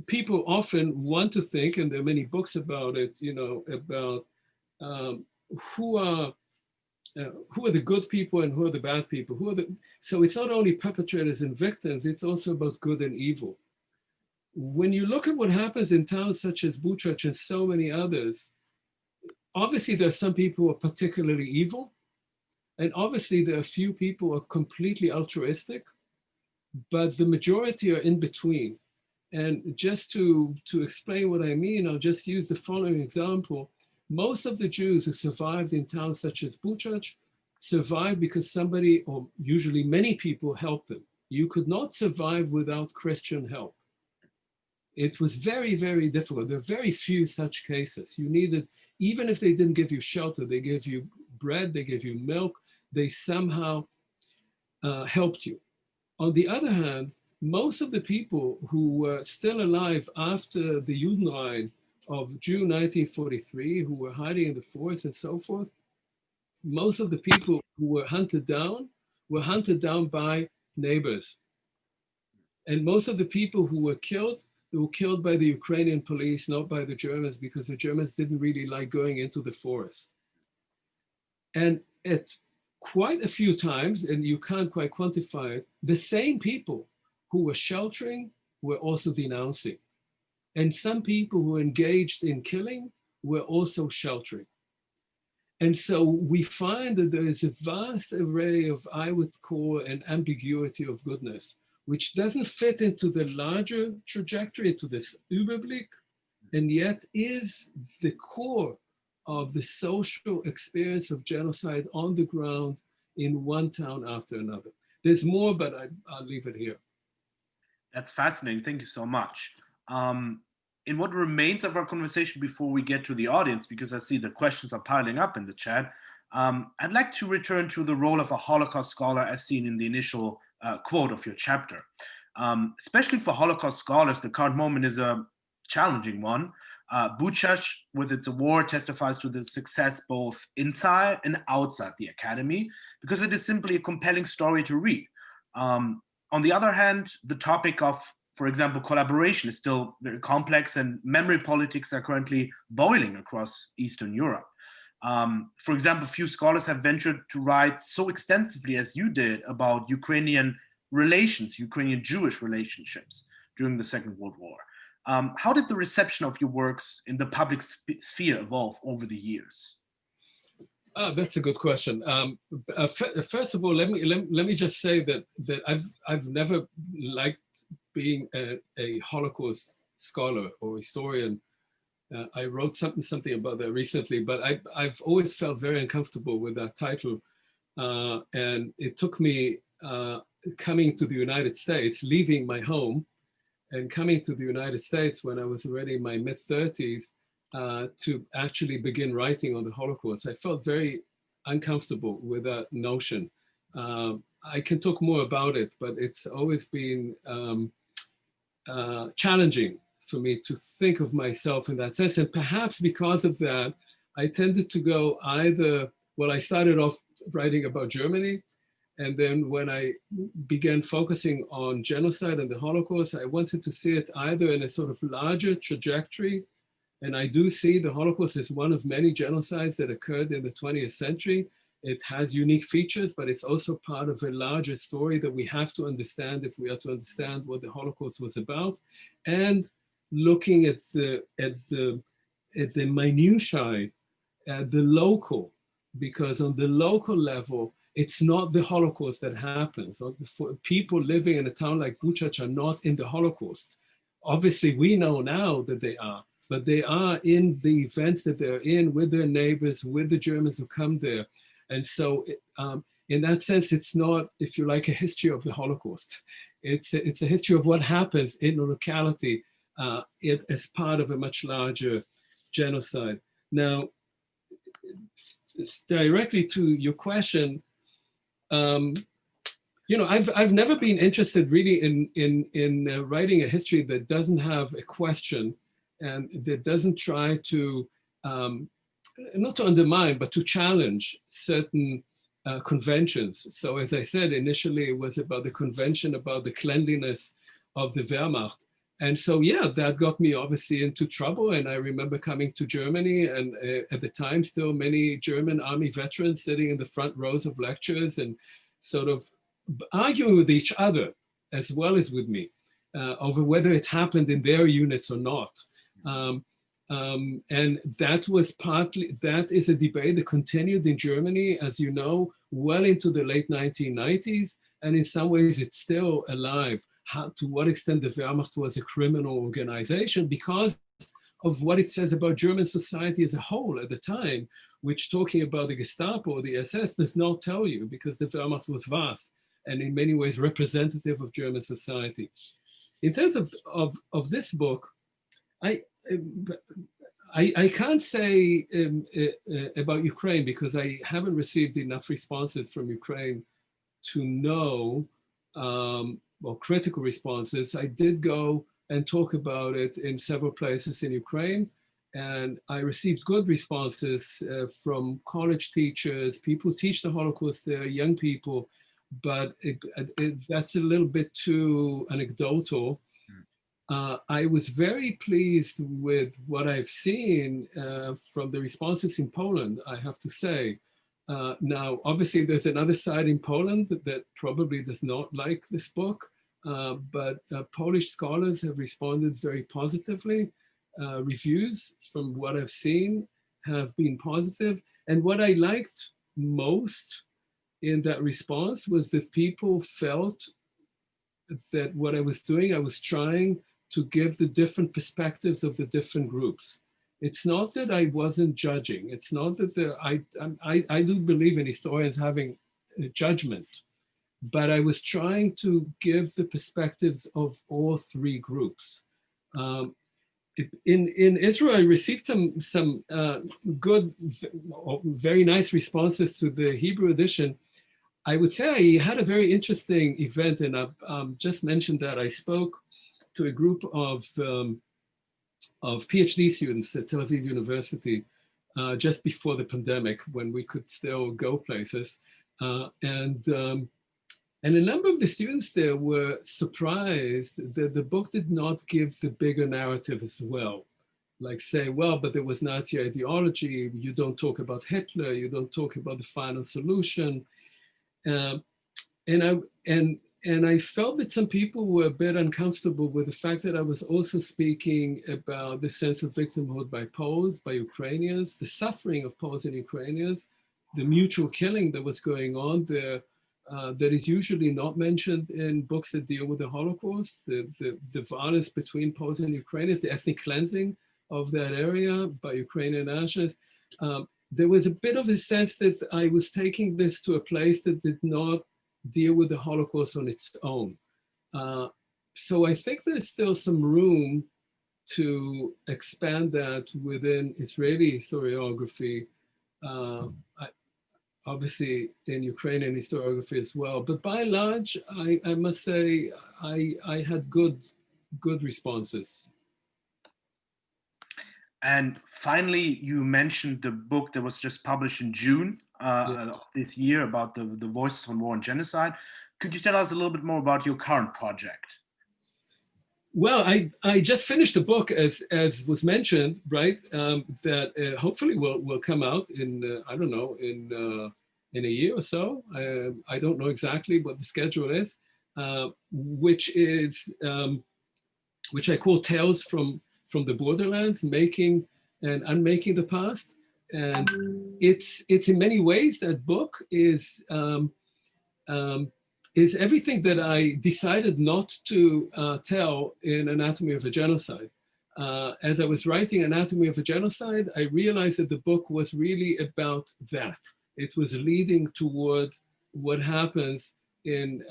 People often want to think, and there are many books about it, about who are the good people and who are the bad people. So it's not only perpetrators and victims, it's also about good and evil. When you look at what happens in towns such as Buchach and so many others, obviously there are some people who are particularly evil, and obviously there are a few people who are completely altruistic, but the majority are in between. And just to explain what I mean, I'll just use the following example. Most of the Jews who survived in towns such as Buchach survived because somebody, or usually many people, helped them. You could not survive without Christian help. It was very, very difficult. There are very few such cases. You needed, even if they didn't give you shelter, they gave you bread, they gave you milk, they somehow helped you. On the other hand, most of the people who were still alive after the Judenrein of June 1943, who were hiding in the forest and so forth, most of the people who were hunted down by neighbors. And most of the people who were killed, they were killed by the Ukrainian police, not by the Germans, because the Germans didn't really like going into the forest. And at quite a few times, and you can't quite quantify it, the same people who were sheltering were also denouncing. And some people who engaged in killing were also sheltering. And so we find that there is a vast array of, I would call, an ambiguity of goodness, which doesn't fit into the larger trajectory, into this Überblick, and yet is the core of the social experience of genocide on the ground in one town after another. There's more, but I'll leave it here. That's fascinating. Thank you so much. In what remains of our conversation before we get to the audience, because I see the questions are piling up in the chat, I'd like to return to the role of a Holocaust scholar as seen in the initial quote of your chapter. Especially for Holocaust scholars, the current moment is a challenging one. Buchach, with its award, testifies to the success both inside and outside the academy, because it is simply a compelling story to read. On the other hand, the topic of, for example, collaboration is still very complex, and memory politics are currently boiling across Eastern Europe. For example, few scholars have ventured to write so extensively as you did about Ukrainian relations, Ukrainian Jewish relationships during the Second World War. How did the reception of your works in the public sphere evolve over the years? That's a good question. First of all, let me just say that I've never liked being a Holocaust scholar or historian. I wrote something about that recently, but I've always felt very uncomfortable with that title, and it took me coming to the United States, leaving my home, and coming to the United States when I was already in my mid-30s. To actually begin writing on the Holocaust. I felt very uncomfortable with that notion. I can talk more about it, but it's always been challenging for me to think of myself in that sense. And perhaps because of that, I tended to go either, well, I started off writing about Germany, And then when I began focusing on genocide and the Holocaust, I wanted to see it either in a sort of larger trajectory. And I do see the Holocaust as one of many genocides that occurred in the 20th century. It has unique features, but it's also part of a larger story that we have to understand if we are to understand what the Holocaust was about. And looking at the minutiae, at the local, because on the local level, it's not the Holocaust that happens. People living in a town like Buchach are not in the Holocaust. Obviously, we know now that they are, but they are in the events that they're in with their neighbors, with the Germans who come there. And so in that sense, it's not, if you like, a history of the Holocaust. It's a history of what happens in a locality as part of a much larger genocide. Now, directly to your question, I've never been interested really in writing a history that doesn't have a question and that doesn't try to, not to undermine, but to challenge certain conventions. So as I said, initially it was about the convention, about the cleanliness of the Wehrmacht. And so, yeah, that got me obviously into trouble. And I remember coming to Germany and at the time still many German army veterans sitting in the front rows of lectures and sort of arguing with each other as well as with me over whether it happened in their units or not. And that is a debate that continued in Germany, as you know, well into the late 1990s. And in some ways it's still alive. To what extent the Wehrmacht was a criminal organization because of what it says about German society as a whole at the time, which talking about the Gestapo or the SS does not tell you, because the Wehrmacht was vast and in many ways representative of German society. In terms of this book, I can't say about Ukraine because I haven't received enough responses from Ukraine to know, or critical responses. I did go and talk about it in several places in Ukraine, and I received good responses from college teachers, people who teach the Holocaust there, young people, but that's a little bit too anecdotal. I was very pleased with what I've seen from the responses in Poland, I have to say. Now, obviously, there's another side in Poland that probably does not like this book, but Polish scholars have responded very positively. Reviews from what I've seen have been positive. And what I liked most in that response was that people felt that what I was doing, I was trying to give the different perspectives of the different groups. It's not that I wasn't judging. It's not that I do believe in historians having a judgment, but I was trying to give the perspectives of all three groups. In Israel, I received some good, very nice responses to the Hebrew edition. I would say I had a very interesting event, and I've just mentioned that I spoke to a group of PhD students at Tel Aviv University just before the pandemic, when we could still go places. And a number of the students there were surprised that the book did not give the bigger narrative as well. Like say, well, but there was Nazi ideology, you don't talk about Hitler, you don't talk about the final solution. And I felt that some people were a bit uncomfortable with the fact that I was also speaking about the sense of victimhood by Poles, by Ukrainians, the suffering of Poles and Ukrainians, the mutual killing that was going on there that is usually not mentioned in books that deal with the Holocaust, the violence between Poles and Ukrainians, the ethnic cleansing of that area by Ukrainian nationalists. There was a bit of a sense that I was taking this to a place that did not deal with the Holocaust on its own. So I think there's still some room to expand that within Israeli historiography, obviously in Ukrainian historiography as well. But by and large, I must say, I had good responses. And finally, you mentioned the book that was just published in June, of this year about the Voices on War and Genocide. Could you tell us a little bit more about your current project? Well, I just finished a book, as was mentioned, right? That hopefully will come out in I don't know, in a year or so. I don't know exactly what the schedule is, which I call Tales from the Borderlands: Making and Unmaking the Past. And it's in many ways, that book is everything that I decided not to tell in Anatomy of a Genocide. As I was writing Anatomy of a Genocide, I realized that the book was really about that. It was leading toward what happens in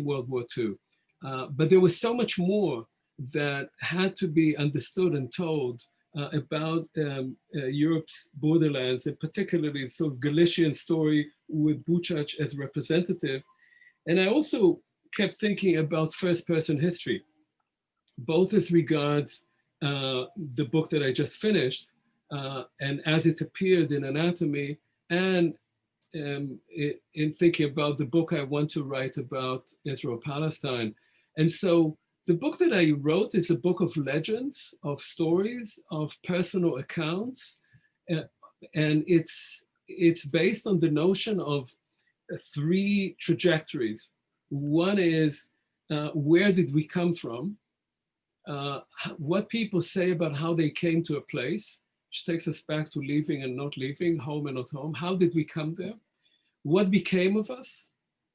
World War II. But there was so much more that had to be understood and told about Europe's borderlands, and particularly sort of Galician story with Bucic as representative. And I also kept thinking about first-person history, both as regards the book that I just finished, and as it appeared in Anatomy, and in thinking about the book I want to write about Israel-Palestine. And so the book that I wrote is a book of legends, of stories, of personal accounts, and it's based on the notion of three trajectories. One is where did we come from? What people say about how they came to a place, which takes us back to leaving and not leaving, home and not home. How did we come there? What became of us?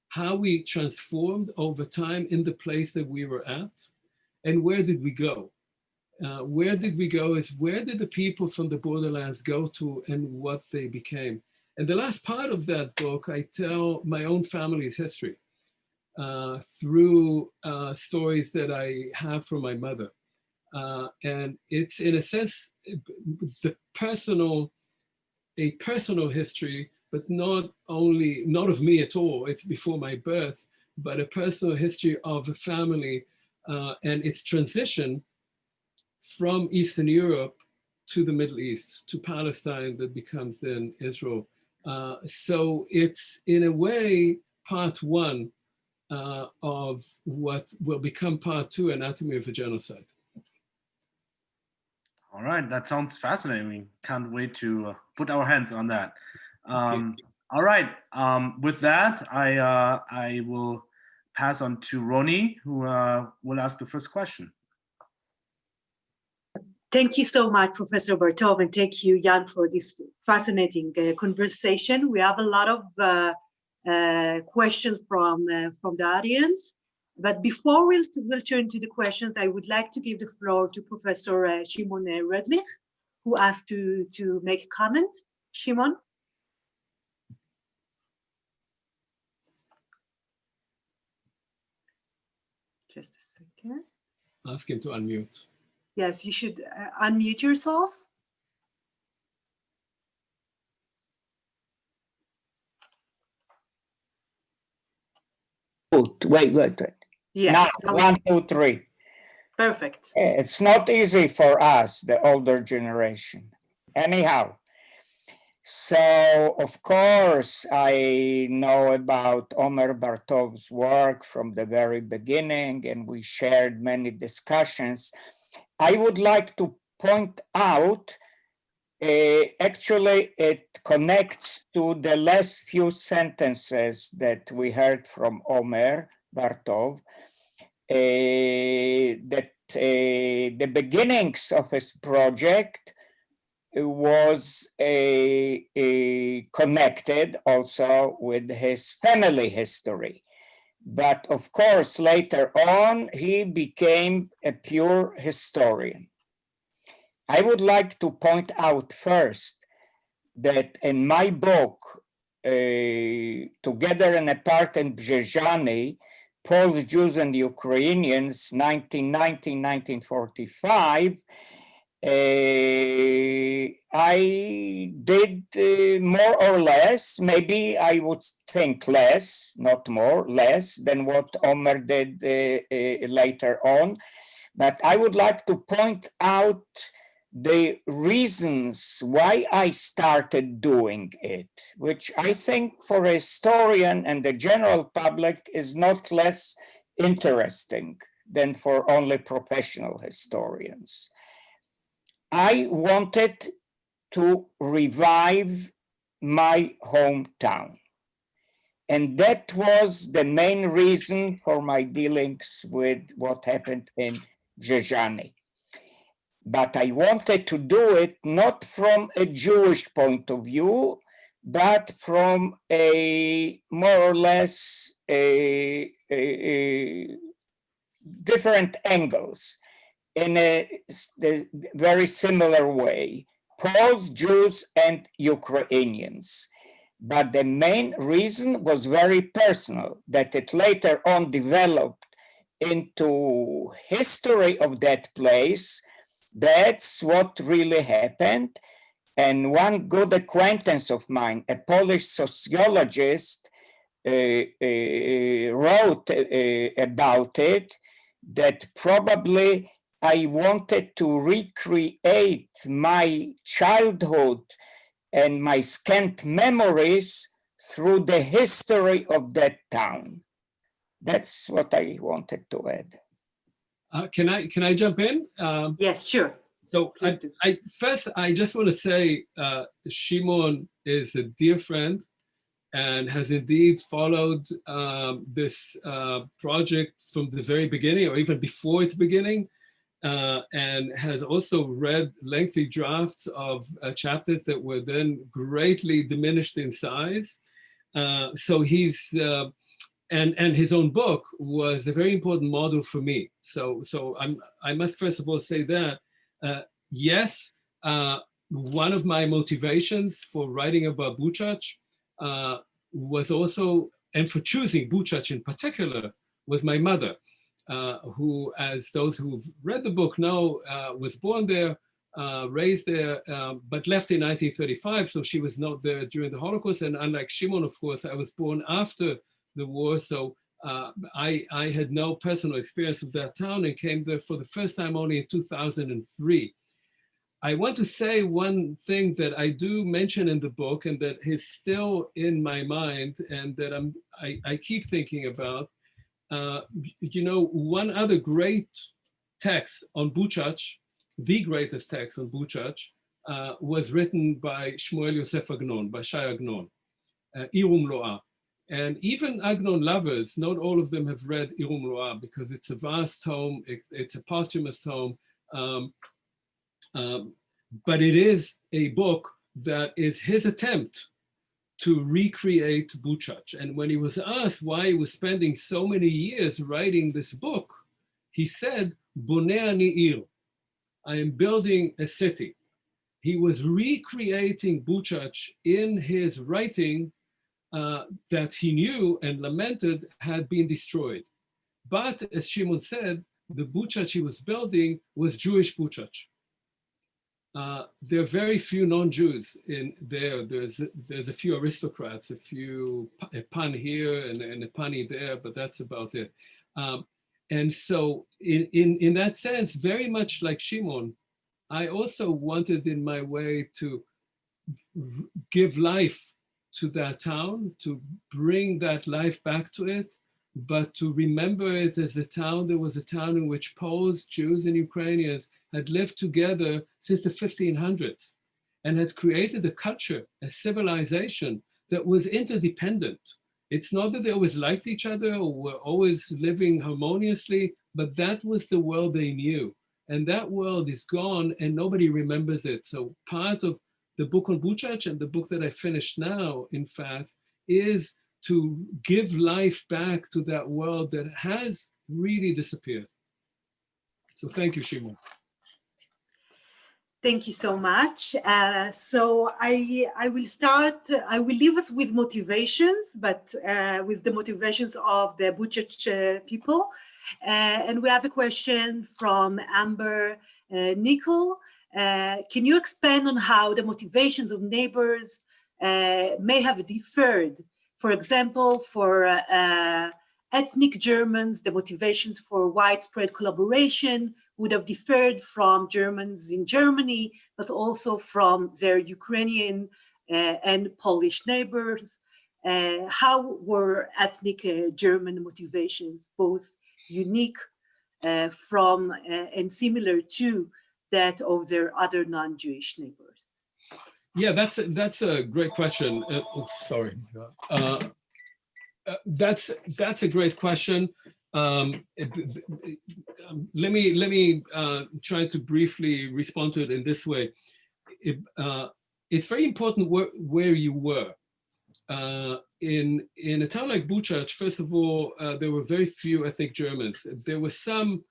How we transformed over time in the place that we were at? And where did we go? Where did we go is where did the people from the borderlands go to and what they became? And the last part of that book, I tell my own family's history through stories that I have from my mother. And it's, in a sense, a personal history, but not of me at all, it's before my birth, but a personal history of a family and its transition from Eastern Europe to the Middle East, to Palestine that becomes then Israel. So it's, in a way, part one of what will become part two, Anatomy of a Genocide. All right, that sounds fascinating. We can't wait to put our hands on that. All right, with that, I will pass on to Ronnie, who will ask the first question. Thank you so much, Professor Bartov, and thank you, Jan, for this fascinating conversation. We have a lot of questions from the audience. But before we'll turn to the questions, I would like to give the floor to Professor Shimon Redlich, who asked to make a comment. Shimon? Just a second. Ask him to unmute. Yes, you should unmute yourself. Wait. Yes. Now, 1, 2, 3. Perfect. It's not easy for us, the older generation. Anyhow, so of course, I know about Omer Bartov's work from the very beginning, and we shared many discussions. I would like to point out, actually, it connects to the last few sentences that we heard from Omer Bartov, that the beginnings of his project was connected also with his family history. But of course, later on, he became a pure historian. I would like to point out first that in my book, Together and Apart in Brzezany, Poles, Jews and Ukrainians, 1990-1945, I did more or less, maybe I would think less, not more, less than what Omer did later on. But I would like to point out the reasons why I started doing it, which I think for a historian and the general public is not less interesting than for only professional historians. I wanted to revive my hometown. And that was the main reason for my dealings with what happened in Zhezhany. But I wanted to do it not from a Jewish point of view, but from a more or less different angles in a very similar way, Poles, Jews, and Ukrainians. But the main reason was very personal, that it later on developed into history of that place. That's what really happened. And one good acquaintance of mine, a Polish sociologist, wrote about it, that probably I wanted to recreate my childhood and my scant memories through the history of that town. That's what I wanted to add. Can I jump in? Yes, sure. So first, I just want to say Shimon is a dear friend and has indeed followed this project from the very beginning, or even before its beginning, and has also read lengthy drafts of chapters that were then greatly diminished in size. So he's, and his own book was a very important model for me. So I must first of all say that, yes, one of my motivations for writing about Buchach was also, and for choosing Buchach in particular, was my mother, who, as those who've read the book know, was born there, raised there, but left in 1935, so she was not there during the Holocaust. And unlike Shimon, of course, I was born after the war, so I had no personal experience of that town and came there for the first time only in 2003. I want to say one thing that I do mention in the book and that is still in my mind and that I keep thinking about. You know, one other great text on Buchach, the greatest text on Buchach, was written by Shmuel Yosef Agnon, by Shai Agnon, Irum Loa. And even Agnon lovers, not all of them have read Irum Loa because it's a vast tome, it's a posthumous tome, but it is a book that is his attempt to recreate Buchach. And when he was asked why he was spending so many years writing this book, he said, Boneh ani ir, I am building a city. He was recreating Buchach in his writing that he knew and lamented had been destroyed. But as Shimon said, the Buchach he was building was Jewish Buchach. There are very few non-Jews in there. There's a few aristocrats, a pan here and a pani there, but that's about it. And so in that sense, very much like Shimon, I also wanted in my way to give life to that town, to bring that life back to it, but to remember it as a town that was a town in which Poles, Jews, and Ukrainians had lived together since the 1500s and had created a culture, a civilization that was interdependent. It's not that they always liked each other or were always living harmoniously, but that was the world they knew. And that world is gone and nobody remembers it. So part of the book on Buchach and the book that I finished now, in fact, is to give life back to that world that has really disappeared. So thank you, Shimon. Thank you so much. So I will leave us with motivations, but with the motivations of the Buchach people. And we have a question from Amber Nickel. Can you expand on how the motivations of neighbors may have differed? For example, for ethnic Germans, the motivations for widespread collaboration would have differed from Germans in Germany, but also from their Ukrainian and Polish neighbors. How were ethnic German motivations both unique from and similar to that of their other non-Jewish neighbors? Yeah, that's a great question. Sorry. That's a great question. Let me try to briefly respond to it in this way. It's very important where you were. In a town like Buchach, first of all, there were very few ethnic Germans. There were some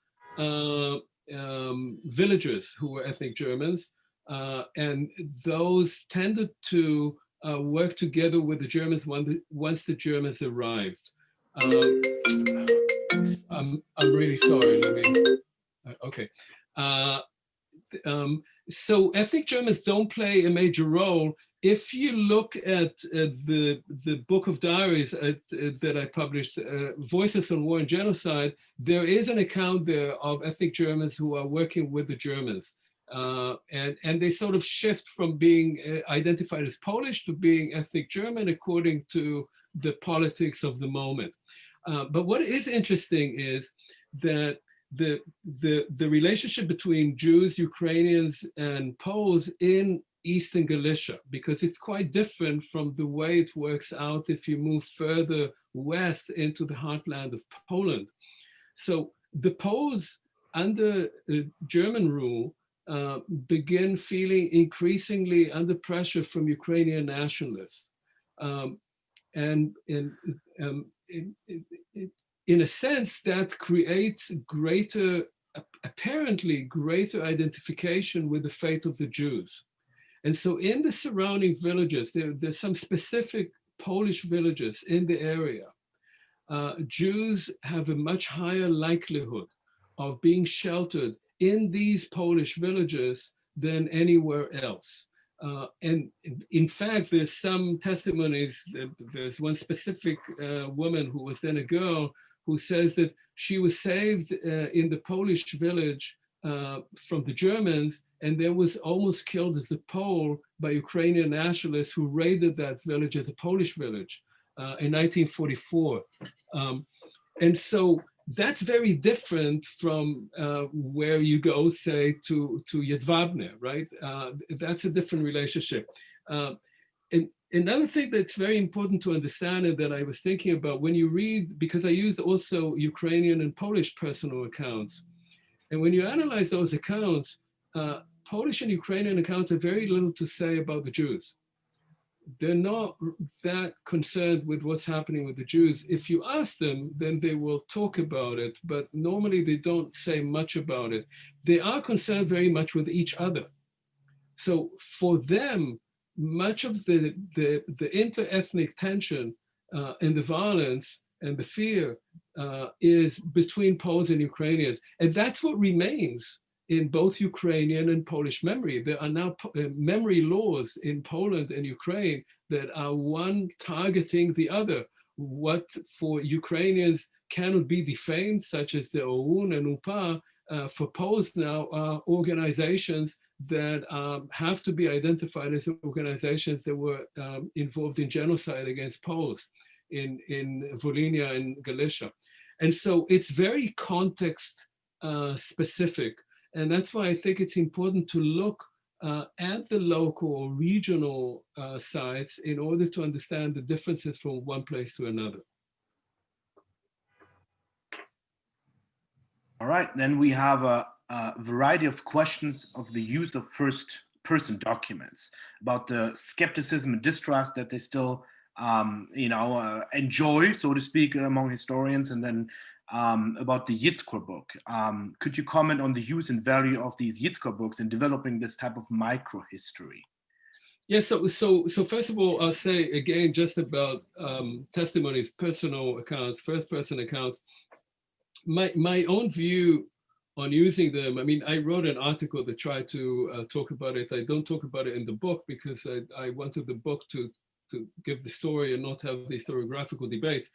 villagers who were ethnic Germans, and those tended to work together with the Germans once the Germans arrived. I'm really sorry. Let me. Okay. So ethnic Germans don't play a major role. If you look at the book of diaries that I published, Voices on War and Genocide, there is an account there of ethnic Germans who are working with the Germans. And they sort of shift from being identified as Polish to being ethnic German according to the politics of the moment. But what is interesting is that the relationship between Jews, Ukrainians, and Poles in Eastern Galicia, because it's quite different from the way it works out if you move further west into the heartland of Poland. So the Poles under German rule begin feeling increasingly under pressure from Ukrainian nationalists. And in a sense, that creates apparently greater identification with the fate of the Jews. And so in the surrounding villages, there's some specific Polish villages in the area. Jews have a much higher likelihood of being sheltered in these Polish villages than anywhere else. And in fact, there's some testimonies. There's one specific woman who was then a girl who says that she was saved in the Polish village from the Germans, and then was almost killed as a Pole by Ukrainian nationalists who raided that village as a Polish village in 1944. And so that's very different from where you go, say, to Jedwabne, right? That's a different relationship. And another thing that's very important to understand and that I was thinking about when you read, because I used also Ukrainian and Polish personal accounts. And when you analyze those accounts, Polish and Ukrainian accounts have very little to say about the Jews. They're not that concerned with what's happening with the Jews. If you ask them, then they will talk about it, but normally they don't say much about it. They are concerned very much with each other. So for them, much of the inter-ethnic tension and the violence and the fear is between Poles and Ukrainians. And that's what remains in both Ukrainian and Polish memory. There are now memory laws in Poland and Ukraine that are one targeting the other. What for Ukrainians cannot be defamed, such as the OUN and UPA, for Poles now are organizations that have to be identified as organizations that were involved in genocide against Poles in Volhynia and Galicia. And so it's very context specific. And that's why I think it's important to look at the local or regional sites in order to understand the differences from one place to another. All right, then we have a variety of questions of the use of first-person documents, about the skepticism and distrust that they still enjoy, so to speak, among historians, and then about the Yitzhak book. Could you comment on the use and value of these Yitzhak books in developing this type of micro-history? Yes, so first of all, I'll say again just about testimonies, personal accounts, first-person accounts. My own view on using them, I mean, I wrote an article that tried to talk about it. I don't talk about it in the book because I wanted the book to give the story and not have the historiographical debates.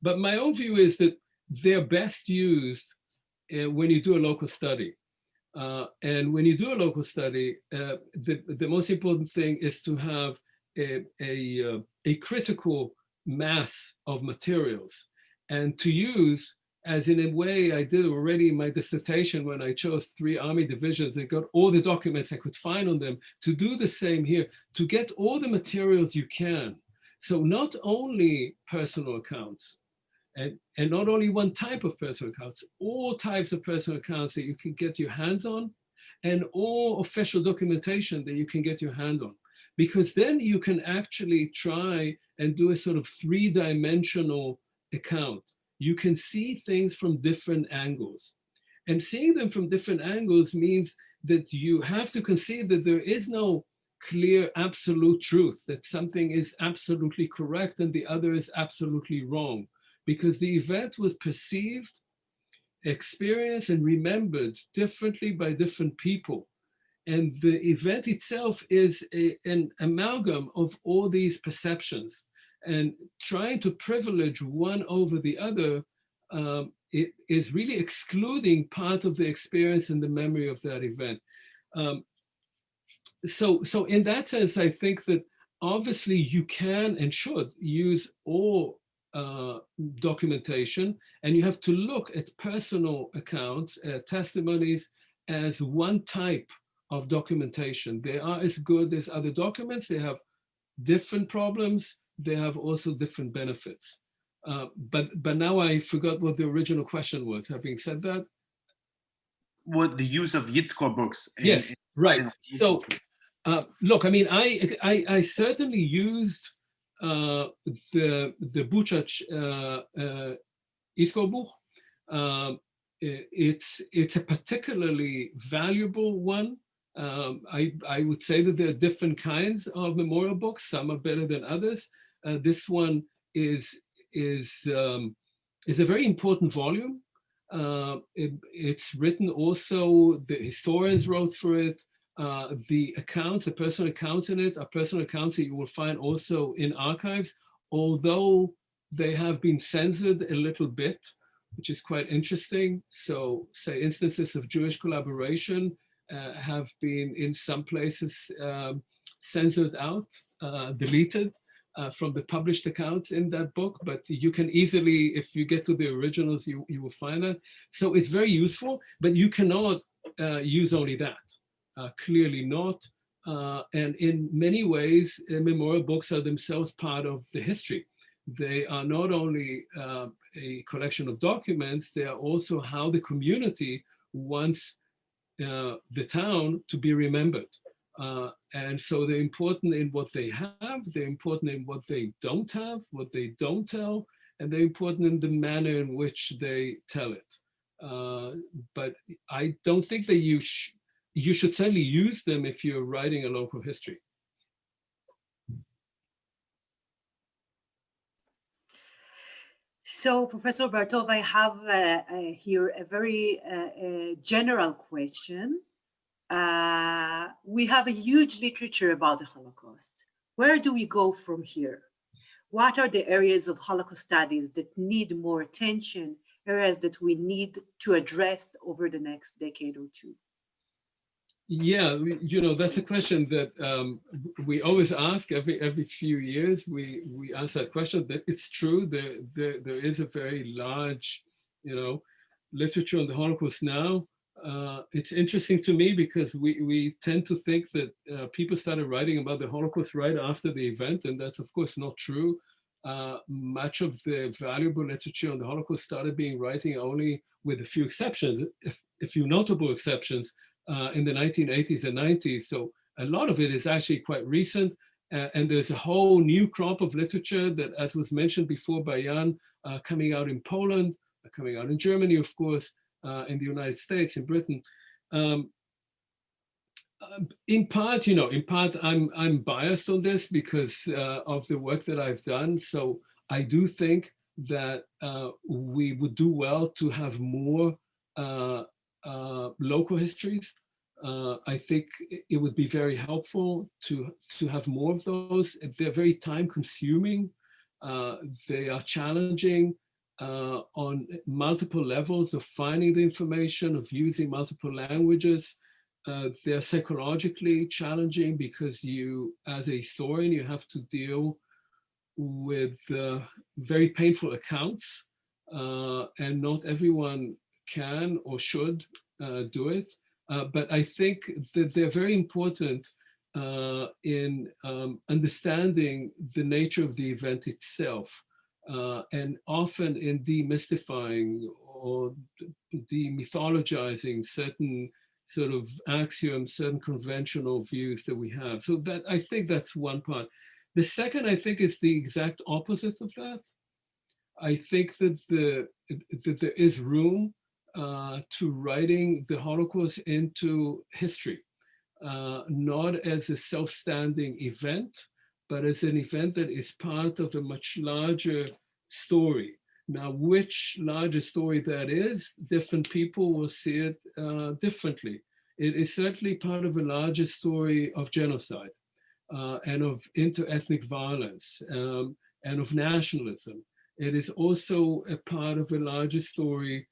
But my own view is that they're best used when you do a local study. And when you do a local study, the most important thing is to have a critical mass of materials, and to use, as in a way I did already in my dissertation when I chose 3 army divisions and got all the documents I could find on them, to do the same here, to get all the materials you can. So not only personal accounts, and not only one type of personal accounts, all types of personal accounts that you can get your hands on, and all official documentation that you can get your hand on. Because then you can actually try and do a sort of 3-dimensional account. You can see things from different angles. And seeing them from different angles means that you have to concede that there is no clear absolute truth, that something is absolutely correct and the other is absolutely wrong. Because the event was perceived, experienced, and remembered differently by different people. And the event itself is an amalgam of all these perceptions. And trying to privilege one over the other, it is really excluding part of the experience and the memory of that event. So in that sense, I think that obviously you can and should use all documentation, and you have to look at personal accounts, testimonies, as one type of documentation. They are as good as other documents. They have different problems. They have also different benefits. But now I forgot what the original question was. Having said that, what the use of Yitzhak books? Yes, right. So look, I mean, I certainly used the Buchach Iskobuch. It's a particularly valuable one. I would say that there are different kinds of memorial books. Some are better than others. This one is a very important volume. It's written also, the historians wrote for it. The accounts, the personal accounts in it are personal accounts that you will find also in archives, although they have been censored a little bit, which is quite interesting. So say instances of Jewish collaboration have been in some places censored out, deleted from the published accounts in that book, but you can easily, if you get to the originals, you will find that. So it's very useful, but you cannot use only that. Clearly not. And in many ways, memorial books are themselves part of the history. They are not only a collection of documents, they are also how the community wants the town to be remembered. And so they're important in what they have, they're important in what they don't have, what they don't tell, and they're important in the manner in which they tell it. But I don't think that you should certainly use them if you're writing a local history. So, Professor Bartov, I have here a very general question. We have a huge literature about the Holocaust. Where do we go from here? What are the areas of Holocaust studies that need more attention, areas that we need to address over the next decade or two? Yeah, you know, that's a question that we always ask every few years. We ask that question. That it's true. There is a very large, you know, literature on the Holocaust now. It's interesting to me because we tend to think that people started writing about the Holocaust right after the event, and that's of course not true. Much of the valuable literature on the Holocaust started being writing only, with a few exceptions, a few notable exceptions, in the 1980s and 90s. So a lot of it is actually quite recent. And there's a whole new crop of literature that, as was mentioned before by Jan, coming out in Poland, coming out in Germany, of course, in the United States, in Britain. In part, you know, I'm biased on this because of the work that I've done. So I do think that we would do well to have more local histories. I think it would be very helpful to have more of those. They're very time consuming. They are challenging. on multiple levels of finding the information, of using multiple languages. They're psychologically challenging because you, as a historian, you have to deal with very painful accounts, and not everyone can or should do it. But I think that they're very important in understanding the nature of the event itself, and often in demystifying or demythologizing certain sort of axioms, certain conventional views that we have. So that, I think that's one part. The second, I think, is the exact opposite of that. I think that there is room to writing the Holocaust into history, not as a self-standing event, but as an event that is part of a much larger story. Now, which larger story that is, different people will see it differently. It is certainly part of a larger story of genocide and of inter-ethnic violence and of nationalism. It is also a part of a larger story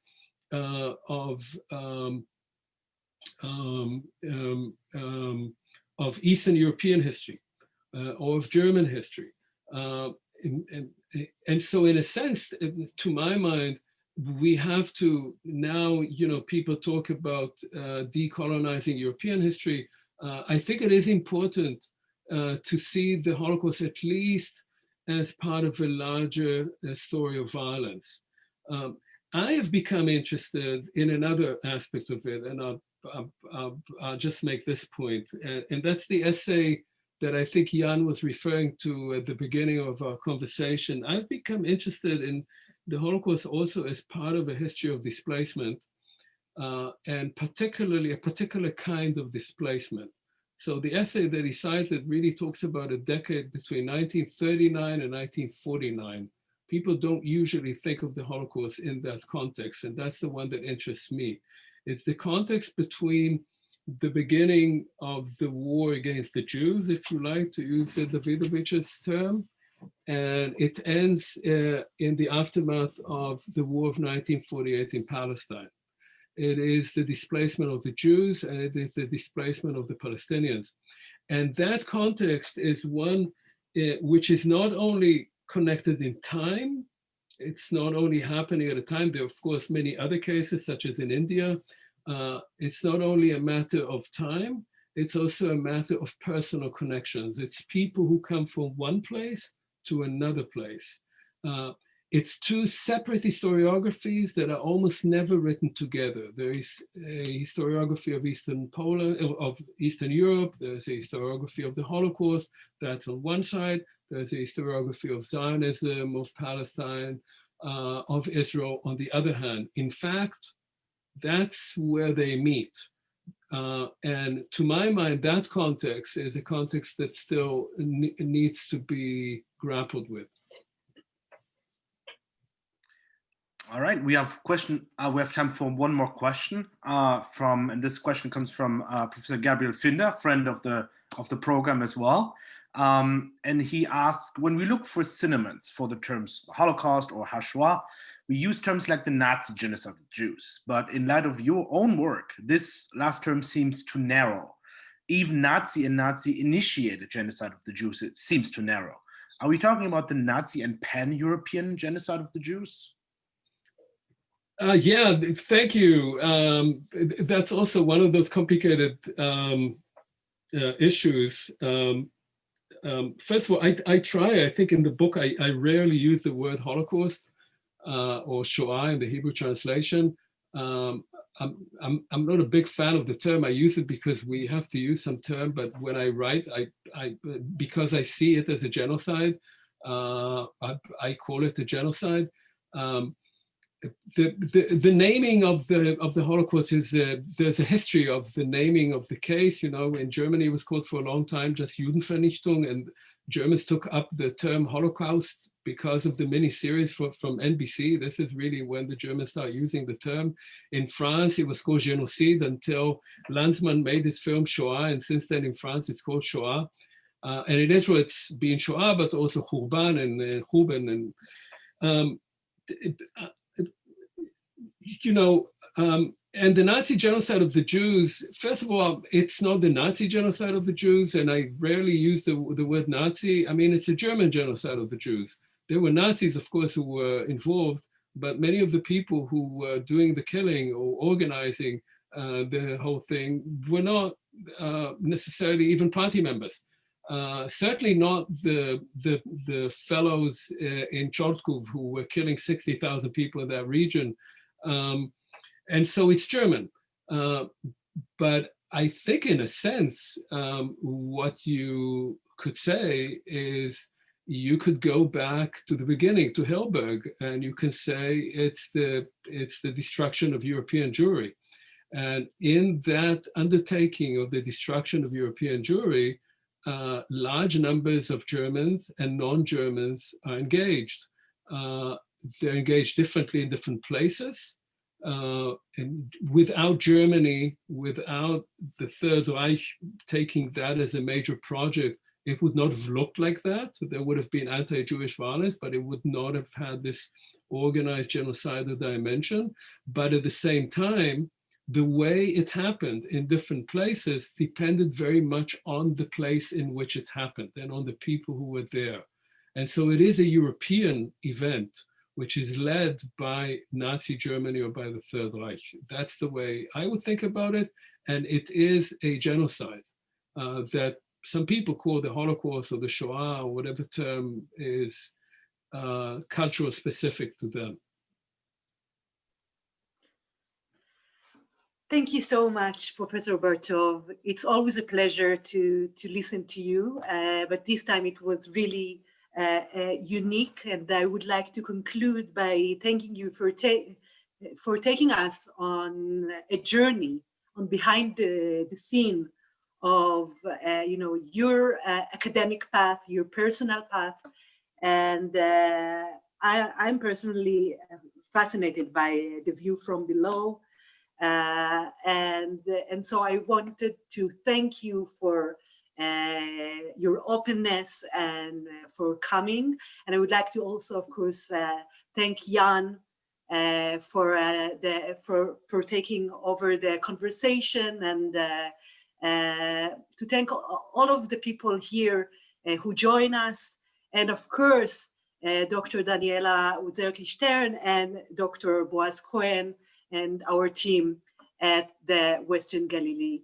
of Eastern European history or of German history. And so in a sense, to my mind, we have to now, people talk about decolonizing European history. I think it is important to see the Holocaust at least as part of a larger story of violence. I have become interested in another aspect of it, and I'll just make this point, and that's the essay that I think Jan was referring to at the beginning of our conversation. I've become interested in the Holocaust also as part of a history of displacement, and particularly a particular kind of displacement. So the essay that he cited really talks about a decade between 1939 and 1949. People don't usually think of the Holocaust in that context, and that's the one that interests me. It's the context between the beginning of the war against the Jews, if you like to use Davidovich's term, and it ends in the aftermath of the war of 1948 in Palestine. It is the displacement of the Jews, and it is the displacement of the Palestinians. And that context is one which is not only connected in time, it's not only happening at a time, there are of course many other cases such as in India. It's not only a matter of time, it's also a matter of personal connections. It's people who come from one place to another place. It's two separate historiographies that are almost never written together. There is a historiography of Eastern Poland, of Eastern Europe. There's a historiography of the Holocaust. That's on one side. There's a historiography of Zionism, of Palestine, of Israel on the other hand. In fact, that's where they meet. And to my mind, that context is a context that still needs to be grappled with. All right, we have time for one more question. And this question comes from Professor Gabriel Finder, friend of the program as well. And he asked, when we look for synonyms for the terms Holocaust or Shoah, we use terms like the Nazi genocide of Jews. But in light of your own work, this last term seems too narrow. Even Nazi and Nazi-initiated genocide of the Jews, it seems too narrow. Are we talking about the Nazi and pan-European genocide of the Jews? Yeah, thank you. That's also one of those complicated issues. First of all, I think in the book, I rarely use the word Holocaust or Shoah in the Hebrew translation. I'm not a big fan of the term. I use it because we have to use some term, but when I write, because I see it as a genocide, I call it a genocide. The naming of the Holocaust is, there's a history of the naming of the case. In Germany, it was called for a long time just Judenvernichtung, and Germans took up the term Holocaust because of the miniseries from NBC. This is really when the Germans started using the term. In France, it was called Genocide until Lanzmann made his film Shoah, and since then in France, it's called Shoah. And in Israel, it's been Shoah, but also Churban and Chuben. you know, and the Nazi genocide of the Jews, first of all, it's not the Nazi genocide of the Jews, and I rarely use the word Nazi. I mean, it's the German genocide of the Jews. There were Nazis, of course, who were involved, but many of the people who were doing the killing or organizing the whole thing were not necessarily even party members. Certainly not the fellows in Chortkov who were killing 60,000 people in that region. And so it's German. But I think in a sense, what you could say is you could go back to the beginning, to Hilberg, and you can say it's the destruction of European Jewry. And in that undertaking of the destruction of European Jewry, large numbers of Germans and non-Germans are engaged. They're engaged differently in different places. And without Germany, without the Third Reich taking that as a major project, it would not have looked like that. There would have been anti-Jewish violence, but it would not have had this organized genocidal dimension. But at the same time, the way it happened in different places depended very much on the place in which it happened and on the people who were there. And so it is a European event, which is led by Nazi Germany or by the Third Reich. That's the way I would think about it. And it is a genocide that some people call the Holocaust or the Shoah or whatever term is cultural specific to them. Thank you so much, Professor Bartov. It's always a pleasure to listen to you, but this time it was really unique, and I would like to conclude by thanking you for taking us on a journey on behind the scene of your academic path, your personal path, and I'm personally fascinated by the view from below. And so I wanted to thank you for your openness and for coming. And I would like to also, of course, thank Jan for taking over the conversation, and to thank all of the people here who join us, and of course, Dr. Daniela Utzerki-Stern and Dr. Boaz Cohen, and our team at the Western Galilee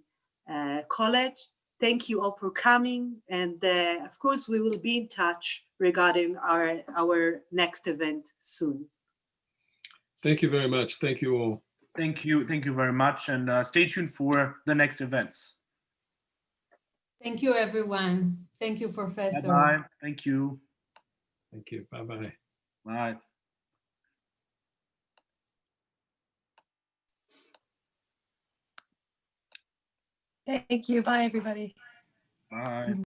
College. Thank you all for coming. And of course, we will be in touch regarding our next event soon. Thank you very much. Thank you all. Thank you very much. And stay tuned for the next events. Thank you, everyone. Thank you, Professor. Bye-bye. Thank you. Thank you. Bye-bye. Bye. Thank you. Bye, everybody. Bye.